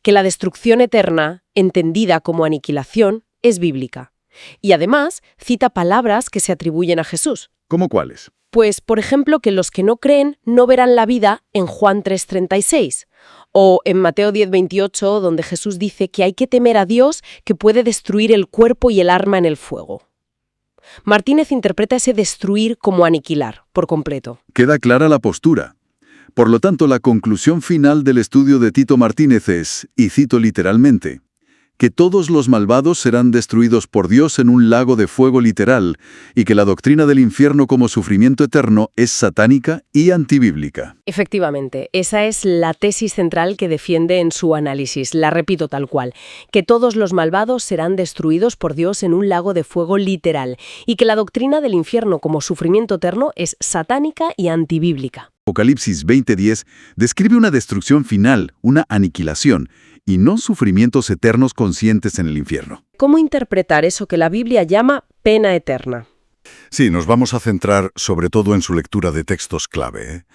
Que la destrucción eterna, entendida como aniquilación, es bíblica. Y además cita palabras que se atribuyen a Jesús. ¿Cómo cuáles? Pues, por ejemplo, que los que no creen no verán la vida en Juan 3:36, o en Mateo 10:28, donde Jesús dice que hay que temer a Dios que puede destruir el cuerpo y el alma en el fuego. Martínez interpreta ese destruir como aniquilar, por completo. Queda clara la postura. Por lo tanto, la conclusión final del estudio de Tito Martínez es, y cito literalmente, que todos los malvados serán destruidos por Dios en un lago de fuego literal, y que la doctrina del infierno como sufrimiento eterno es satánica y antibíblica. Efectivamente, esa es la tesis central que defiende en su análisis. La repito tal cual, que todos los malvados serán destruidos por Dios en un lago de fuego literal, y que la doctrina del infierno como sufrimiento eterno es satánica y antibíblica. Apocalipsis 20:10 describe una destrucción final, una aniquilación, y no sufrimientos eternos conscientes en el infierno. ¿Cómo interpretar eso que la Biblia llama pena eterna? Sí, nos vamos a centrar sobre todo en su lectura de textos clave,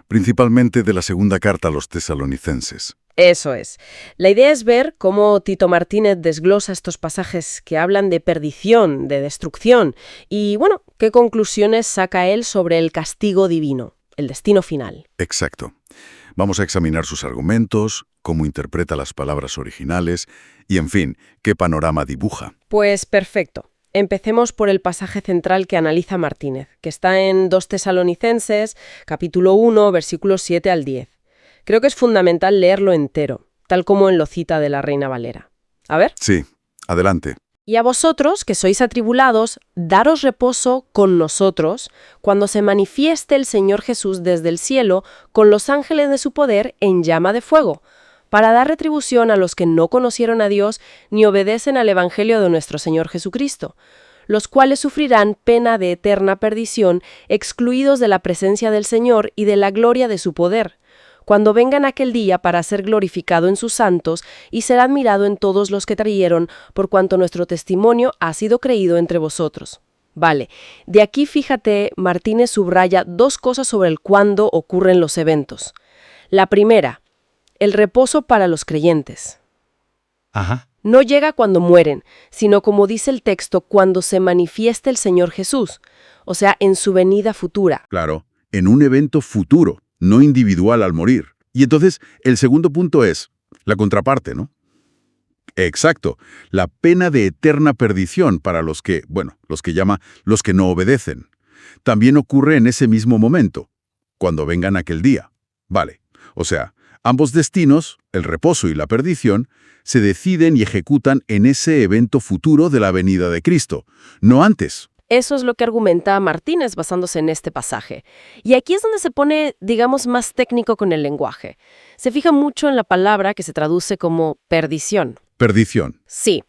principalmente de la segunda carta a los tesalonicenses. Eso es. La idea es ver cómo Tito Martínez desglosa estos pasajes que hablan de perdición, de destrucción, y, bueno, qué conclusiones saca él sobre el castigo divino, el destino final. Exacto. Vamos a examinar sus argumentos, cómo interpreta las palabras originales y, en fin, qué panorama dibuja. Pues perfecto. Empecemos por el pasaje central que analiza Martínez, que está en 2 Tesalonicenses, capítulo 1, versículos 7 al 10. Creo que es fundamental leerlo entero, tal como él lo cita de la Reina Valera. A ver. Sí, adelante. Y a vosotros, que sois atribulados, daros reposo con nosotros, cuando se manifieste el Señor Jesús desde el cielo, con los ángeles de su poder en llama de fuego, para dar retribución a los que no conocieron a Dios ni obedecen al Evangelio de nuestro Señor Jesucristo, los cuales sufrirán pena de eterna perdición, excluidos de la presencia del Señor y de la gloria de su poder, cuando vengan aquel día para ser glorificado en sus santos y ser admirado en todos los que creyeron, por cuanto nuestro testimonio ha sido creído entre vosotros. Vale, de aquí fíjate, Martínez subraya 2 cosas sobre el cuándo ocurren los eventos. La primera, el reposo para los creyentes. Ajá. No llega cuando mueren, sino como dice el texto, cuando se manifieste el Señor Jesús, o sea, en su venida futura. Claro, en un evento futuro, no individual al morir. Y entonces, el segundo punto es la contraparte, ¿no? Exacto, la pena de eterna perdición para los que llama los que no obedecen. También ocurre en ese mismo momento, cuando vengan aquel día. Vale, o sea, ambos destinos, el reposo y la perdición, se deciden y ejecutan en ese evento futuro de la venida de Cristo, no antes. Eso es lo que argumenta Martínez basándose en este pasaje. Y aquí es donde se pone, digamos, más técnico con el lenguaje. Se fija mucho en la palabra que se traduce como perdición. Perdición. Sí.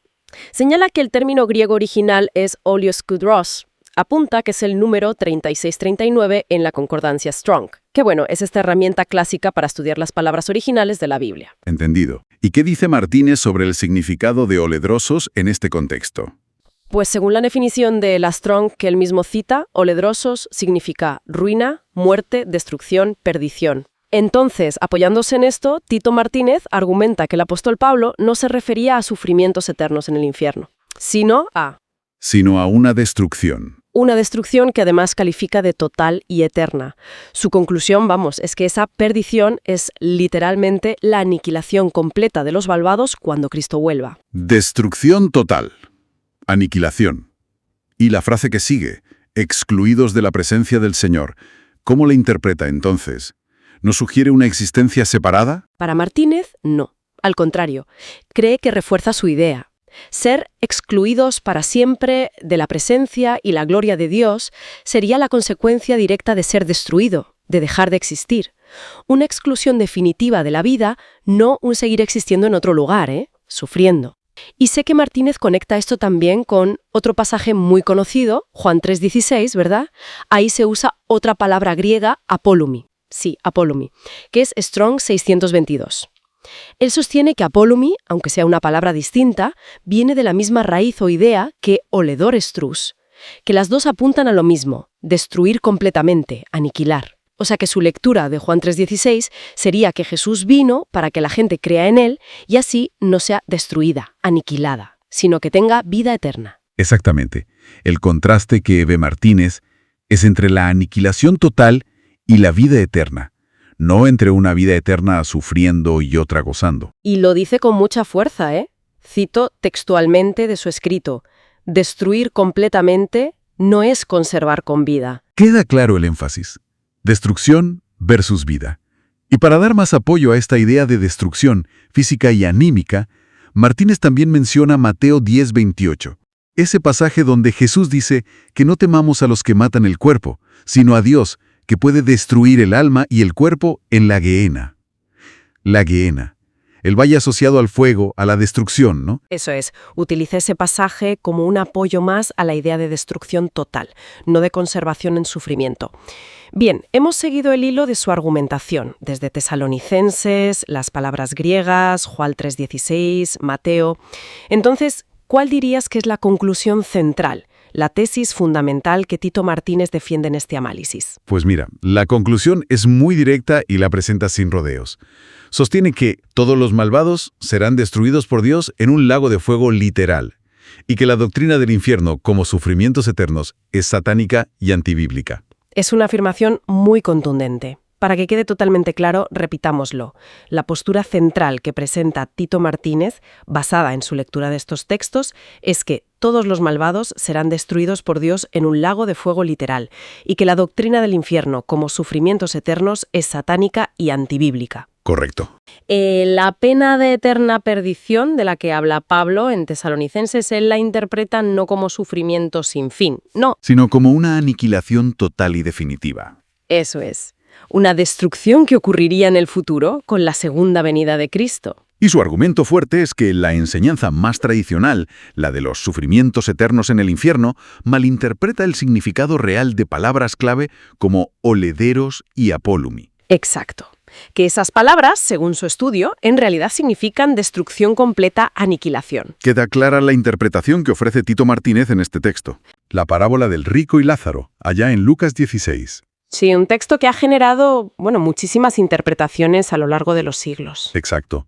Señala que el término griego original es olioskudros. Apunta que es el número 3639 en la concordancia Strong. Que bueno, es esta herramienta clásica para estudiar las palabras originales de la Biblia. Entendido. ¿Y qué dice Martínez sobre el significado de oledrosos en este contexto? Pues según la definición de la Strong que él mismo cita, oledrosos significa ruina, muerte, destrucción, perdición. Entonces, apoyándose en esto, Tito Martínez argumenta que el apóstol Pablo no se refería a sufrimientos eternos en el infierno, sino a una destrucción. Una destrucción que además califica de total y eterna. Su conclusión, es que esa perdición es literalmente la aniquilación completa de los malvados cuando Cristo vuelva. Destrucción total. Aniquilación. Y la frase que sigue, excluidos de la presencia del Señor. ¿Cómo la interpreta entonces? ¿No sugiere una existencia separada? Para Martínez, no. Al contrario, cree que refuerza su idea. Ser excluidos para siempre de la presencia y la gloria de Dios sería la consecuencia directa de ser destruido, de dejar de existir. Una exclusión definitiva de la vida, no un seguir existiendo en otro lugar, sufriendo. Y sé que Martínez conecta esto también con otro pasaje muy conocido, Juan 3:16, ¿verdad? Ahí se usa otra palabra griega, apolumi. Sí, apolumi, que es Strong 622. Él sostiene que apolumi, aunque sea una palabra distinta, viene de la misma raíz o idea que oledor estrus, que las dos apuntan a lo mismo, destruir completamente, aniquilar. O sea que su lectura de Juan 3:16 sería que Jesús vino para que la gente crea en él y así no sea destruida, aniquilada, sino que tenga vida eterna. Exactamente. El contraste que ve Martínez es entre la aniquilación total y la vida eterna, no entre una vida eterna sufriendo y otra gozando. Y lo dice con mucha fuerza, ¿eh? Cito textualmente de su escrito: destruir completamente no es conservar con vida. Queda claro el énfasis. Destrucción versus vida. Y para dar más apoyo a esta idea de destrucción física y anímica, Martínez también menciona Mateo 10:28, ese pasaje donde Jesús dice que no temamos a los que matan el cuerpo, sino a Dios, que puede destruir el alma y el cuerpo en la Gehenna. La Gehenna, el valle asociado al fuego, a la destrucción, ¿no? Eso es, utiliza ese pasaje como un apoyo más a la idea de destrucción total, no de conservación en sufrimiento. Bien, hemos seguido el hilo de su argumentación, desde Tesalonicenses, las palabras griegas, Juan 3:16, Mateo. Entonces, ¿cuál dirías que es la conclusión central, la tesis fundamental que Tito Martínez defiende en este análisis? Pues mira, la conclusión es muy directa y la presenta sin rodeos. Sostiene que todos los malvados serán destruidos por Dios en un lago de fuego literal, y que la doctrina del infierno como sufrimientos eternos es satánica y antibíblica. Es una afirmación muy contundente. Para que quede totalmente claro, repitámoslo. La postura central que presenta Tito Martínez, basada en su lectura de estos textos, es que todos los malvados serán destruidos por Dios en un lago de fuego literal, y que la doctrina del infierno como sufrimientos eternos es satánica y antibíblica. Correcto. La pena de eterna perdición de la que habla Pablo en Tesalonicenses, él la interpreta no como sufrimiento sin fin, no. Sino como una aniquilación total y definitiva. Eso es. Una destrucción que ocurriría en el futuro con la segunda venida de Cristo. Y su argumento fuerte es que la enseñanza más tradicional, la de los sufrimientos eternos en el infierno, malinterpreta el significado real de palabras clave como olederos y apolumi. Exacto. Que esas palabras, según su estudio, en realidad significan destrucción completa, aniquilación. Queda clara la interpretación que ofrece Tito Martínez en este texto. La parábola del rico y Lázaro, allá en Lucas 16. Sí, un texto que ha generado, muchísimas interpretaciones a lo largo de los siglos. Exacto.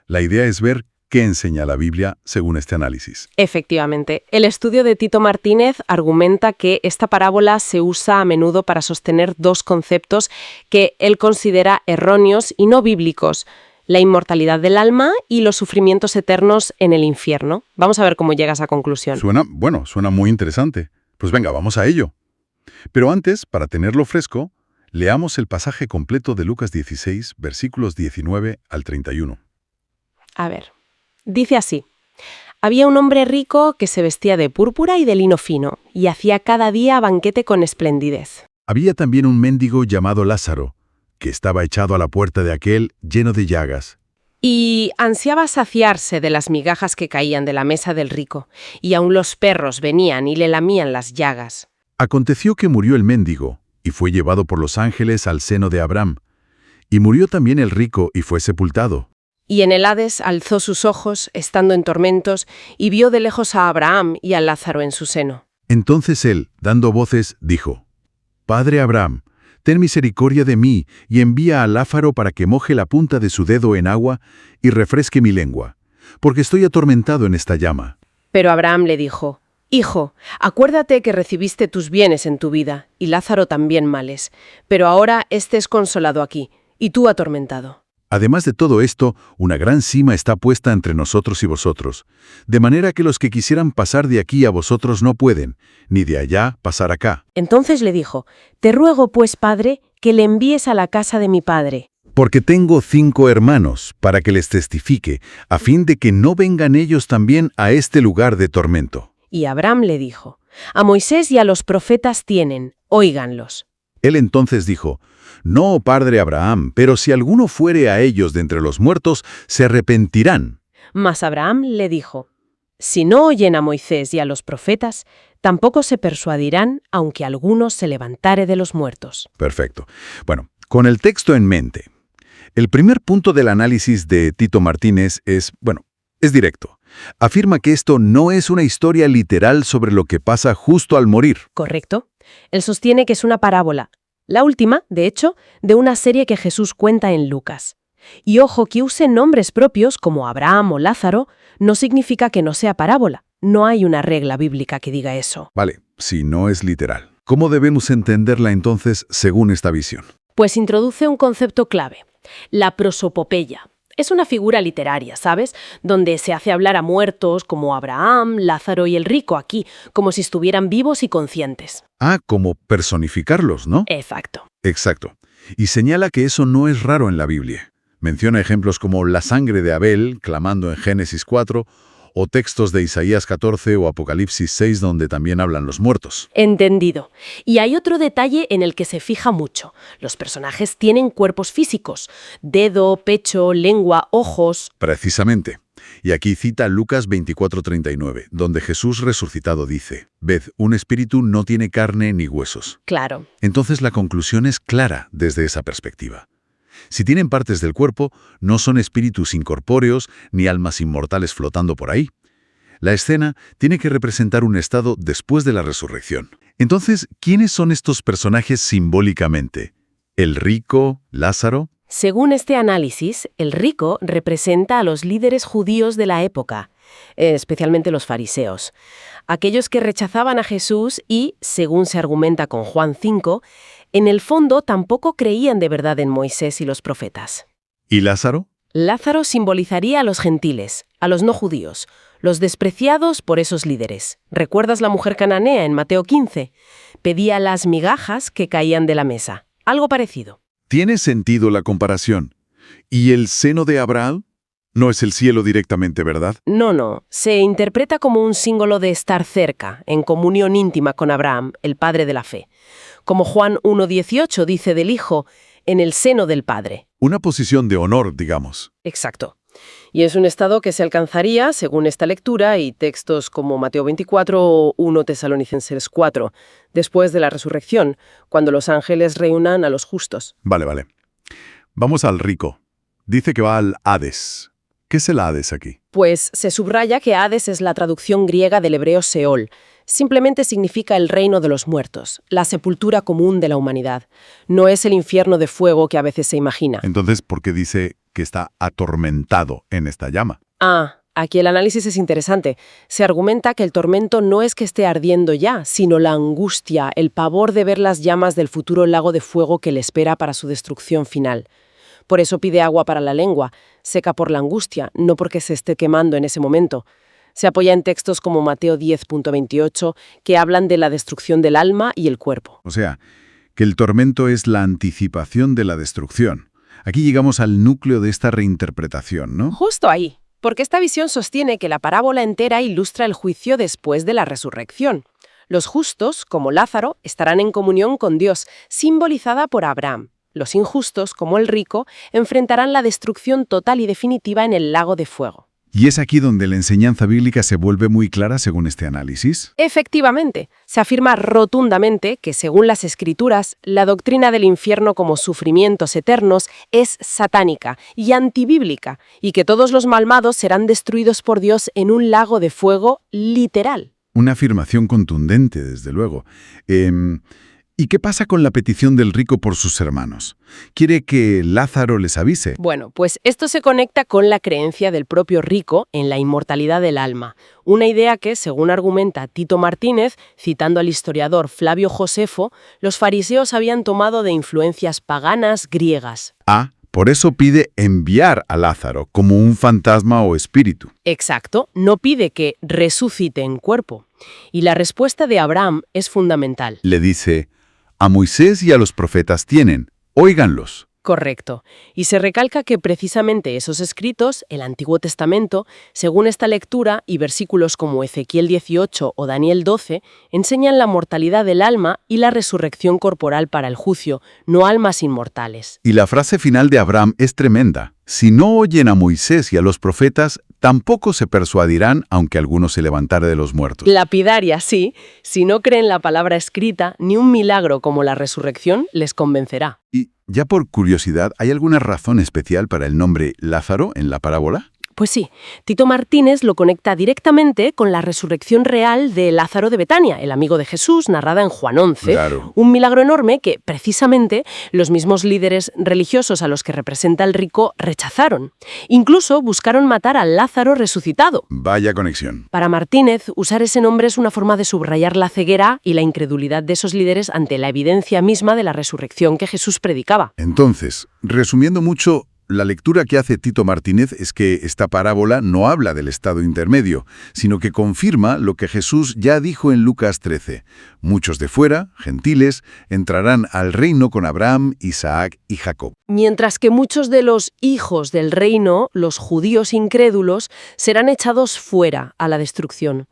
La idea es ver qué enseña la Biblia según este análisis. Efectivamente. El estudio de Tito Martínez argumenta que esta parábola se usa a menudo para sostener dos conceptos que él considera erróneos y no bíblicos: la inmortalidad del alma y los sufrimientos eternos en el infierno. Vamos a ver cómo llega a esa conclusión. Suena muy interesante. Pues venga, vamos a ello. Pero antes, para tenerlo fresco, leamos el pasaje completo de Lucas 16, versículos 19 al 31. A ver, dice así: había un hombre rico que se vestía de púrpura y de lino fino, y hacía cada día banquete con esplendidez. Había también un mendigo llamado Lázaro, que estaba echado a la puerta de aquel lleno de llagas. Y ansiaba saciarse de las migajas que caían de la mesa del rico, y aun los perros venían y le lamían las llagas. Aconteció que murió el mendigo, y fue llevado por los ángeles al seno de Abraham. Y murió también el rico, y fue sepultado. Y en el Hades alzó sus ojos, estando en tormentos, y vio de lejos a Abraham y a Lázaro en su seno. Entonces él, dando voces, dijo: Padre Abraham, ten misericordia de mí, y envía a Lázaro para que moje la punta de su dedo en agua y refresque mi lengua, porque estoy atormentado en esta llama. Pero Abraham le dijo: Hijo, acuérdate que recibiste tus bienes en tu vida, y Lázaro también males, pero ahora éste es consolado aquí, y tú atormentado. Además de todo esto, una gran sima está puesta entre nosotros y vosotros, de manera que los que quisieran pasar de aquí a vosotros no pueden, ni de allá pasar acá. Entonces le dijo: Te ruego, pues, padre, que le envíes a la casa de mi padre. Porque tengo 5 hermanos, para que les testifique, a fin de que no vengan ellos también a este lugar de tormento. Y Abraham le dijo: A Moisés y a los profetas tienen, óiganlos. Él entonces dijo: No, padre Abraham, pero si alguno fuere a ellos de entre los muertos, se arrepentirán. Mas Abraham le dijo: Si no oyen a Moisés y a los profetas, tampoco se persuadirán, aunque alguno se levantare de los muertos. Perfecto. Bueno, con el texto en mente, El primer punto del análisis de Tito Martínez es directo. Afirma que esto no es una historia literal sobre lo que pasa justo al morir. Correcto. Él sostiene que es una parábola, la última, de hecho, de una serie que Jesús cuenta en Lucas. Y ojo, que use nombres propios como Abraham o Lázaro no significa que no sea parábola. No hay una regla bíblica que diga eso. Vale, si no es literal. ¿Cómo debemos entenderla entonces según esta visión? Pues introduce un concepto clave, la prosopopeya. Es una figura literaria, ¿sabes? Donde se hace hablar a muertos como Abraham, Lázaro y el rico aquí, como si estuvieran vivos y conscientes. Ah, como personificarlos, ¿no? Exacto. Exacto. Y señala que eso no es raro en la Biblia. Menciona ejemplos como la sangre de Abel, clamando en Génesis 4, o textos de Isaías 14 o Apocalipsis 6 donde también hablan los muertos. Entendido. Y hay otro detalle en el que se fija mucho. Los personajes tienen cuerpos físicos: dedo, pecho, lengua, ojos. Precisamente. Y aquí cita Lucas 24:39, donde Jesús resucitado dice: «Ved, un espíritu no tiene carne ni huesos». Claro. Entonces la conclusión es clara desde esa perspectiva. Si tienen partes del cuerpo, no son espíritus incorpóreos ni almas inmortales flotando por ahí. La escena tiene que representar un estado después de la resurrección. Entonces, ¿quiénes son estos personajes simbólicamente? ¿El rico? ¿Lázaro? Según este análisis, el rico representa a los líderes judíos de la época, especialmente los fariseos, aquellos que rechazaban a Jesús y, según se argumenta con Juan 5, en el fondo tampoco creían de verdad en Moisés y los profetas. ¿Y Lázaro? Lázaro simbolizaría a los gentiles, a los no judíos, los despreciados por esos líderes. ¿Recuerdas la mujer cananea en Mateo 15? Pedía las migajas que caían de la mesa. Algo parecido. Tiene sentido la comparación. ¿Y el seno de Abraham? No es el cielo directamente, ¿verdad? No. Se interpreta como un símbolo de estar cerca, en comunión íntima con Abraham, el padre de la fe. Como Juan 1:18 dice del Hijo, en el seno del Padre. Una posición de honor, digamos. Exacto. Y es un estado que se alcanzaría, según esta lectura y textos como Mateo 24 o 1 Tesalonicenses 4, después de la resurrección, cuando los ángeles reúnan a los justos. Vale. Vamos al rico. Dice que va al Hades. ¿Qué es el Hades aquí? Pues se subraya que Hades es la traducción griega del hebreo Seol. Simplemente significa el reino de los muertos, la sepultura común de la humanidad. No es el infierno de fuego que a veces se imagina. Entonces, ¿por qué dice que está atormentado en esta llama? Aquí el análisis es interesante. Se argumenta que el tormento no es que esté ardiendo ya, sino la angustia, el pavor de ver las llamas del futuro lago de fuego que le espera para su destrucción final. Por eso pide agua para la lengua, seca por la angustia, no porque se esté quemando en ese momento. Se apoya en textos como Mateo 10.28, que hablan de la destrucción del alma y el cuerpo. O sea, que el tormento es la anticipación de la destrucción. Aquí llegamos al núcleo de esta reinterpretación, ¿no? Justo ahí, porque esta visión sostiene que la parábola entera ilustra el juicio después de la resurrección. Los justos, como Lázaro, estarán en comunión con Dios, simbolizada por Abraham. Los injustos, como el rico, enfrentarán la destrucción total y definitiva en el lago de fuego. ¿Y es aquí donde la enseñanza bíblica se vuelve muy clara según este análisis? Efectivamente, se afirma rotundamente que, según las Escrituras, la doctrina del infierno como sufrimientos eternos es satánica y antibíblica, y que todos los malvados serán destruidos por Dios en un lago de fuego literal. Una afirmación contundente, desde luego. ¿Y qué pasa con la petición del rico por sus hermanos? ¿Quiere que Lázaro les avise? Bueno, pues esto se conecta con la creencia del propio rico en la inmortalidad del alma. Una idea que, según argumenta Tito Martínez, citando al historiador Flavio Josefo, los fariseos habían tomado de influencias paganas griegas. Por eso pide enviar a Lázaro como un fantasma o espíritu. Exacto, no pide que resucite en cuerpo. Y la respuesta de Abraham es fundamental. Le dice: a Moisés y a los profetas tienen, óiganlos. Correcto. Y se recalca que precisamente esos escritos, el Antiguo Testamento, según esta lectura y versículos como Ezequiel 18 o Daniel 12, enseñan la mortalidad del alma y la resurrección corporal para el juicio, no almas inmortales. Y la frase final de Abraham es tremenda. Si no oyen a Moisés y a los profetas, tampoco se persuadirán, aunque alguno se levantare de los muertos. Lapidaria, sí. Si no creen la palabra escrita, ni un milagro como la resurrección les convencerá. Ya por curiosidad, ¿hay alguna razón especial para el nombre Lázaro en la parábola? Pues sí, Tito Martínez lo conecta directamente con la resurrección real de Lázaro de Betania, el amigo de Jesús, narrada en Juan 11. Claro. Un milagro enorme que, precisamente, los mismos líderes religiosos a los que representa el rico rechazaron. Incluso buscaron matar al Lázaro resucitado. Vaya conexión. Para Martínez, usar ese nombre es una forma de subrayar la ceguera y la incredulidad de esos líderes ante la evidencia misma de la resurrección que Jesús predicaba. Entonces, resumiendo mucho, la lectura que hace Tito Martínez es que esta parábola no habla del estado intermedio, sino que confirma lo que Jesús ya dijo en Lucas 13. Muchos de fuera, gentiles, entrarán al reino con Abraham, Isaac y Jacob. Mientras que muchos de los hijos del reino, los judíos incrédulos, serán echados fuera a la destrucción.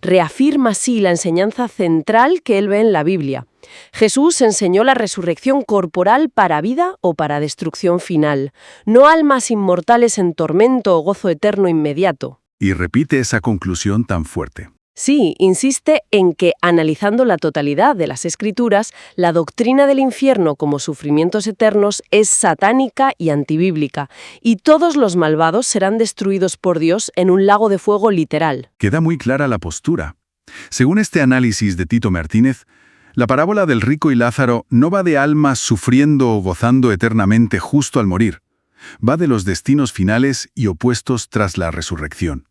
Reafirma así la enseñanza central que él ve en la Biblia. Jesús enseñó la resurrección corporal para vida o para destrucción final, no almas inmortales en tormento o gozo eterno inmediato. Y repite esa conclusión tan fuerte. Sí, insiste en que, analizando la totalidad de las Escrituras, la doctrina del infierno como sufrimientos eternos es satánica y antibíblica, y todos los malvados serán destruidos por Dios en un lago de fuego literal. Queda muy clara la postura. Según este análisis de Tito Martínez, la parábola del rico y Lázaro no va de almas sufriendo o gozando eternamente justo al morir. Va de los destinos finales y opuestos tras la resurrección.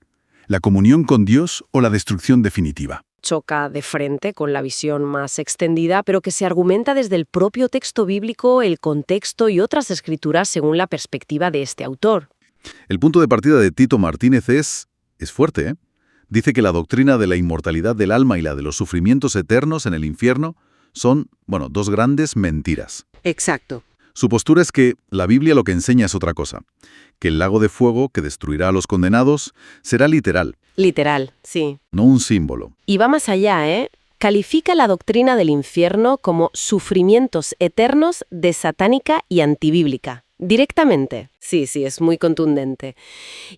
La comunión con Dios o la destrucción definitiva. Choca de frente con la visión más extendida, pero que se argumenta desde el propio texto bíblico, el contexto y otras escrituras según la perspectiva de este autor. El punto de partida de Tito Martínez es fuerte, ¿eh? Dice que la doctrina de la inmortalidad del alma y la de los sufrimientos eternos en el infierno son, dos grandes mentiras. Exacto. Su postura es que la Biblia lo que enseña es otra cosa, que el lago de fuego que destruirá a los condenados será literal. Literal, sí. No un símbolo. Y va más allá, Califica la doctrina del infierno como sufrimientos eternos de satánica y antibíblica. Directamente. Sí, es muy contundente.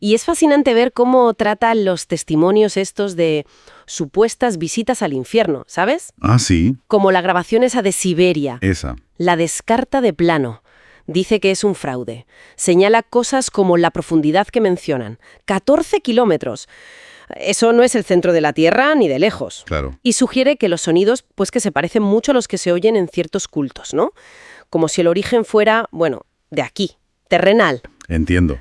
Y es fascinante ver cómo trata los testimonios estos de supuestas visitas al infierno, ¿sabes? Ah, sí. Como la grabación esa de Siberia. Esa. La descarta de plano. Dice que es un fraude. Señala cosas como la profundidad que mencionan. 14 kilómetros. Eso no es el centro de la Tierra ni de lejos. Claro. Y sugiere que los sonidos, que se parecen mucho a los que se oyen en ciertos cultos, ¿no? Como si el origen fuera, de aquí, terrenal. Entiendo.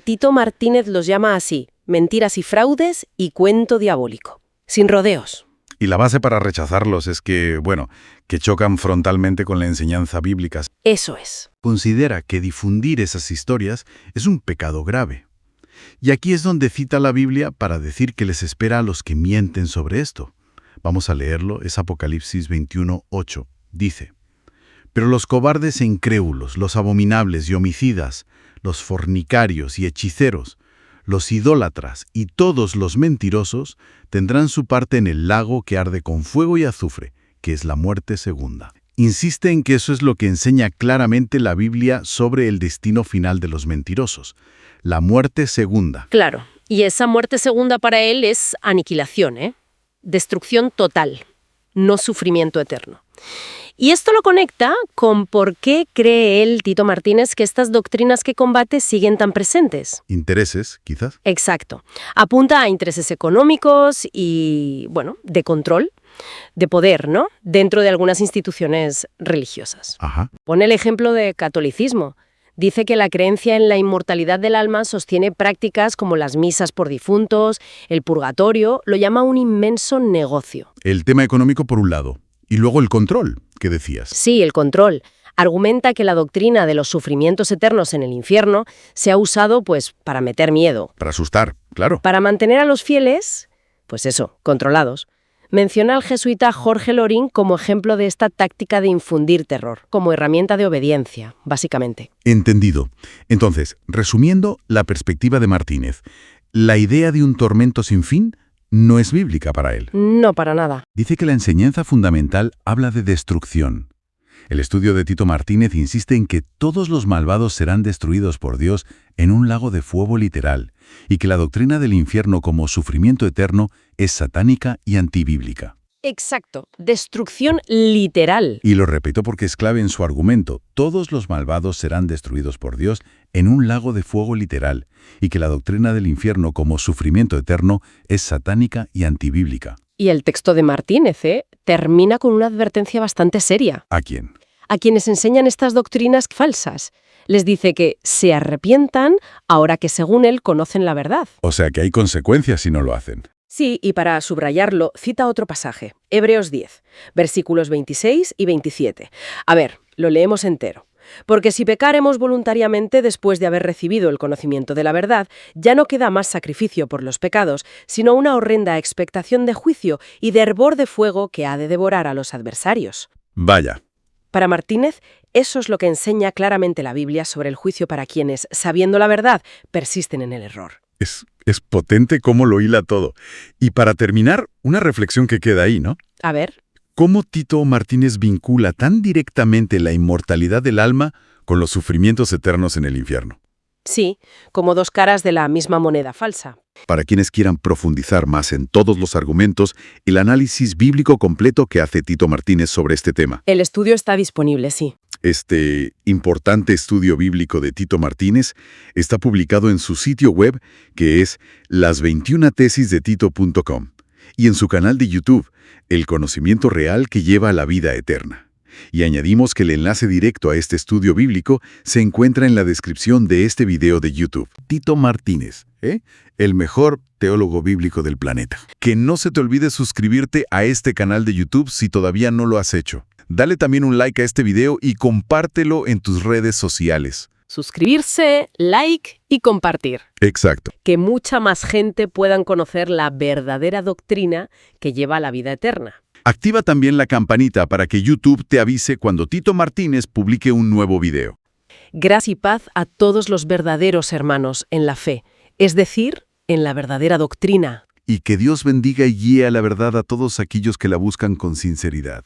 Tito Martínez los llama así, mentiras y fraudes y cuento diabólico. Sin rodeos. Y la base para rechazarlos es que chocan frontalmente con la enseñanza bíblica. Eso es. Considera que difundir esas historias es un pecado grave. Y aquí es donde cita la Biblia para decir que les espera a los que mienten sobre esto. Vamos a leerlo, es Apocalipsis 21:8. Dice: pero los cobardes e incrédulos, los abominables y homicidas, los fornicarios y hechiceros, los idólatras y todos los mentirosos tendrán su parte en el lago que arde con fuego y azufre, que es la muerte segunda. Insiste en que eso es lo que enseña claramente la Biblia sobre el destino final de los mentirosos, la muerte segunda. Claro, y esa muerte segunda para él es aniquilación, destrucción total, no sufrimiento eterno. Y esto lo conecta con por qué cree él, Tito Martínez, que estas doctrinas que combate siguen tan presentes. Intereses, quizás. Exacto. Apunta a intereses económicos y, de control, de poder, ¿no? Dentro de algunas instituciones religiosas. Ajá. Pone el ejemplo de catolicismo. Dice que la creencia en la inmortalidad del alma sostiene prácticas como las misas por difuntos, el purgatorio, lo llama un inmenso negocio. El tema económico por un lado. Y luego el control, ¿qué decías? Sí, el control. Argumenta que la doctrina de los sufrimientos eternos en el infierno se ha usado, para meter miedo. Para asustar, claro. Para mantener a los fieles, controlados. Menciona al jesuita Jorge Loring como ejemplo de esta táctica de infundir terror, como herramienta de obediencia, básicamente. Entendido. Entonces, resumiendo la perspectiva de Martínez, la idea de un tormento sin fin no es bíblica para él. No, para nada. Dice que la enseñanza fundamental habla de destrucción. El estudio de Tito Martínez insiste en que todos los malvados serán destruidos por Dios en un lago de fuego literal, y que la doctrina del infierno como sufrimiento eterno es satánica y antibíblica. Exacto, destrucción literal. Y lo repito porque es clave en su argumento. Todos los malvados serán destruidos por Dios en un lago de fuego literal, y que la doctrina del infierno como sufrimiento eterno es satánica y antibíblica. Y el texto de Martínez, termina con una advertencia bastante seria. ¿A quién? A quienes enseñan estas doctrinas falsas. Les dice que se arrepientan ahora que según él conocen la verdad. O sea que hay consecuencias si no lo hacen. Sí, y para subrayarlo, cita otro pasaje, Hebreos 10, versículos 26 y 27. A ver, lo leemos entero. Porque si pecáremos voluntariamente después de haber recibido el conocimiento de la verdad, ya no queda más sacrificio por los pecados, sino una horrenda expectación de juicio y de hervor de fuego que ha de devorar a los adversarios. Vaya. Para Martínez, eso es lo que enseña claramente la Biblia sobre el juicio para quienes, sabiendo la verdad, persisten en el error. Es potente cómo lo hila todo. Y para terminar, una reflexión que queda ahí, ¿no? A ver. ¿Cómo Tito Martínez vincula tan directamente la inmortalidad del alma con los sufrimientos eternos en el infierno? Sí, como dos caras de la misma moneda falsa. Para quienes quieran profundizar más en todos los argumentos, el análisis bíblico completo que hace Tito Martínez sobre este tema. El estudio está disponible, sí. Este importante estudio bíblico de Tito Martínez está publicado en su sitio web, que es las21tesisdetito.com, y en su canal de YouTube, El conocimiento real que lleva a la vida eterna. Y añadimos que el enlace directo a este estudio bíblico se encuentra en la descripción de este video de YouTube. Tito Martínez, el mejor teólogo bíblico del planeta. Que no se te olvide suscribirte a este canal de YouTube si todavía no lo has hecho. Dale también un like a este video y compártelo en tus redes sociales. Suscribirse, like y compartir. Exacto. Que mucha más gente puedan conocer la verdadera doctrina que lleva a la vida eterna. Activa también la campanita para que YouTube te avise cuando Tito Martínez publique un nuevo video. Gracia y paz a todos los verdaderos hermanos en la fe, es decir, en la verdadera doctrina. Y que Dios bendiga y guíe a la verdad a todos aquellos que la buscan con sinceridad.